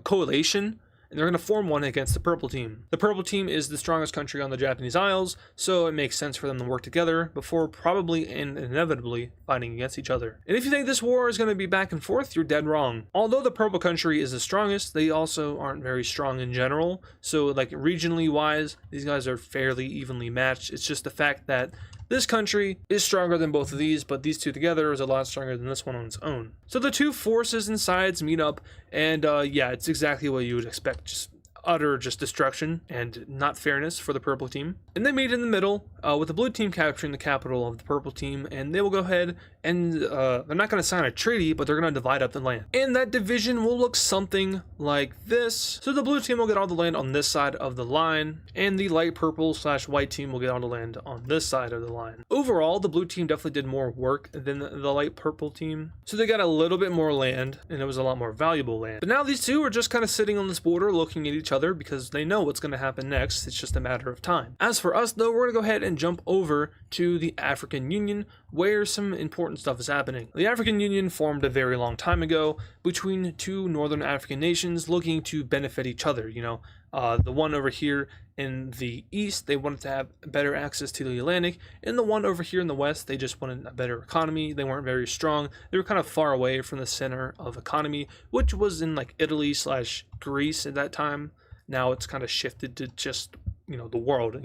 coalition. And they're going to form one against the purple team. The purple team is the strongest country on the Japanese Isles, so it makes sense for them to work together before probably and inevitably fighting against each other. And if you think this war is going to be back and forth, you're dead wrong. Although the purple country is the strongest, they also aren't very strong in general. So like regionally wise, these guys are fairly evenly matched. It's just the fact that this country is stronger than both of these, but these two together is a lot stronger than this one on its own. So the two forces and sides meet up, and yeah, it's exactly what you would expect. Just utter destruction and not fairness for the purple team. And they meet in the middle, with the blue team capturing the capital of the purple team, and they will go ahead and they're not going to sign a treaty, but they're going to divide up the land. And that division will look something like this. So the blue team will get all the land on this side of the line, and the light purple / white team will get all the land on this side of the line. Overall, the blue team definitely did more work than the light purple team. So they got a little bit more land, and it was a lot more valuable land. But now these two are just kind of sitting on this border looking at each other because they know what's going to happen next. It's just a matter of time. As for us though, we're going to go ahead and jump over to the African Union, where some important stuff is happening. The African Union formed a very long time ago between two northern African nations looking to benefit each other. The one over here in the east, they wanted to have better access to the Atlantic, and the one over here in the west, they just wanted a better economy. They weren't very strong. They were kind of far away from the center of economy, which was in like Italy / Greece at that time. Now it's kind of shifted to just the world.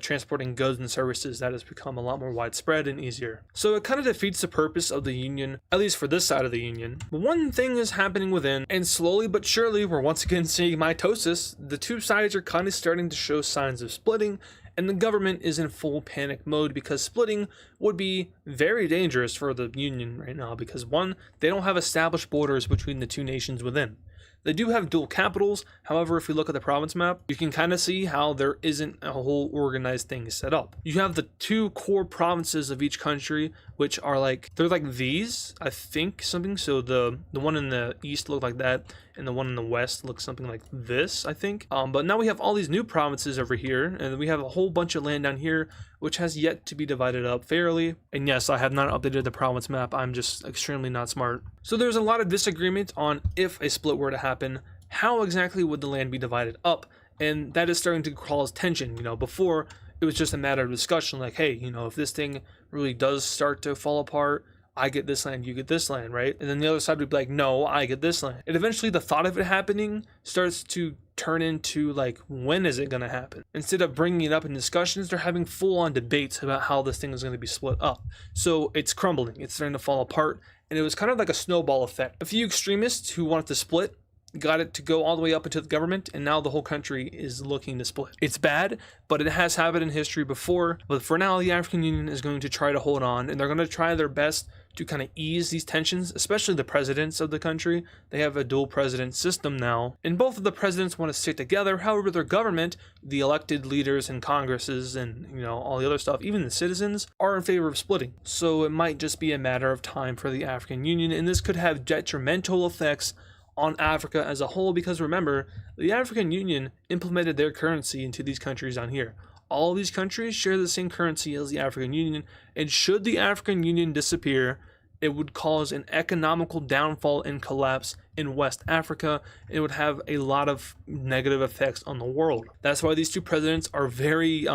transporting goods and services, that has become a lot more widespread and easier. So it kind of defeats the purpose of the Union, at least for this side of the Union. But one thing is happening within, and slowly but surely we're once again seeing mitosis. The two sides are kind of starting to show signs of splitting, and the government is in full panic mode because splitting would be very dangerous for the Union right now because, one, they don't have established borders between the two nations within. They do have dual capitals. However, if you look at the province map, you can kind of see how there isn't a whole organized thing set up. You have the two core provinces of each country, which are like, they're like these, I think, something. So the one in the east looked like that, and the one in the west looks something like this, I think. But now we have all these new provinces over here, and we have a whole bunch of land down here, which has yet to be divided up fairly. And yes, I have not updated the province map. I'm just extremely not smart. So there's a lot of disagreement on if a split were to happen, how exactly would the land be divided up? And that is starting to cause tension. Before it was just a matter of discussion, like, hey, if this thing really does start to fall apart, I get this land, you get this land, right? And then the other side would be like, no, I get this land. And eventually the thought of it happening starts to turn into like, when is it going to happen? Instead of bringing it up in discussions, they're having full-on debates about how this thing is going to be split up. So it's crumbling, it's starting to fall apart, and it was kind of like a snowball effect. A few extremists who wanted to split got it to go all the way up into the government, and now the whole country is looking to split. It's bad, but it has happened in history before. But for now, the African Union is going to try to hold on, and they're going to try their best to kind of ease these tensions, especially the presidents of the country. They have a dual president system now, and both of the presidents want to stick together. However, their government, the elected leaders and congresses and all the other stuff, even the citizens, are in favor of splitting. So it might just be a matter of time for the African Union, and this could have detrimental effects on Africa as a whole, because remember, the African Union implemented their currency into these countries down here. All these countries share the same currency as the African Union, and should the African Union disappear, it would cause an economical downfall and collapse in West Africa. It would have a lot of negative effects on the world. That's why these two presidents are very,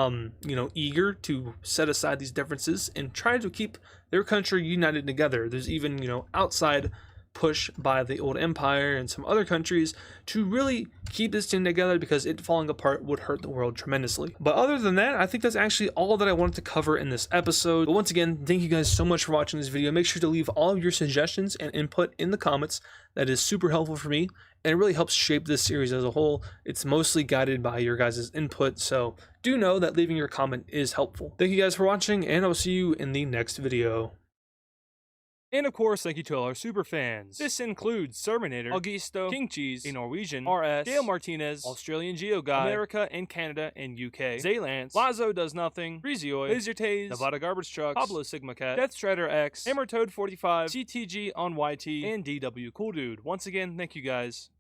eager to set aside these differences and try to keep their country united together. There's even, outside push by the old empire and some other countries to really keep this thing together, because it falling apart would hurt the world tremendously. But other than that, I think that's actually all that I wanted to cover in this episode. But once again, thank you guys so much for watching this video. Make sure to leave all of your suggestions and input in the comments. That is super helpful for me, and it really helps shape this series as a whole. It's mostly guided by your guys' input, so do know that leaving your comment is helpful. Thank you guys for watching, and I'll see you in the next video. And of course, thank you to all our super fans. This includes Serminator, Augusto, King Cheese, a Norwegian, RS, Dale Martinez, Australian Geo Guy, America and Canada and UK, Zaylance, Lazo Does Nothing, Rizioy, Laser Taze, Nevada Garbage Trucks, Pablo Sigma Cat, Death Strider X, Hammer Toad 45, CTG on YT, and DW Cool Dude. Once again, thank you guys.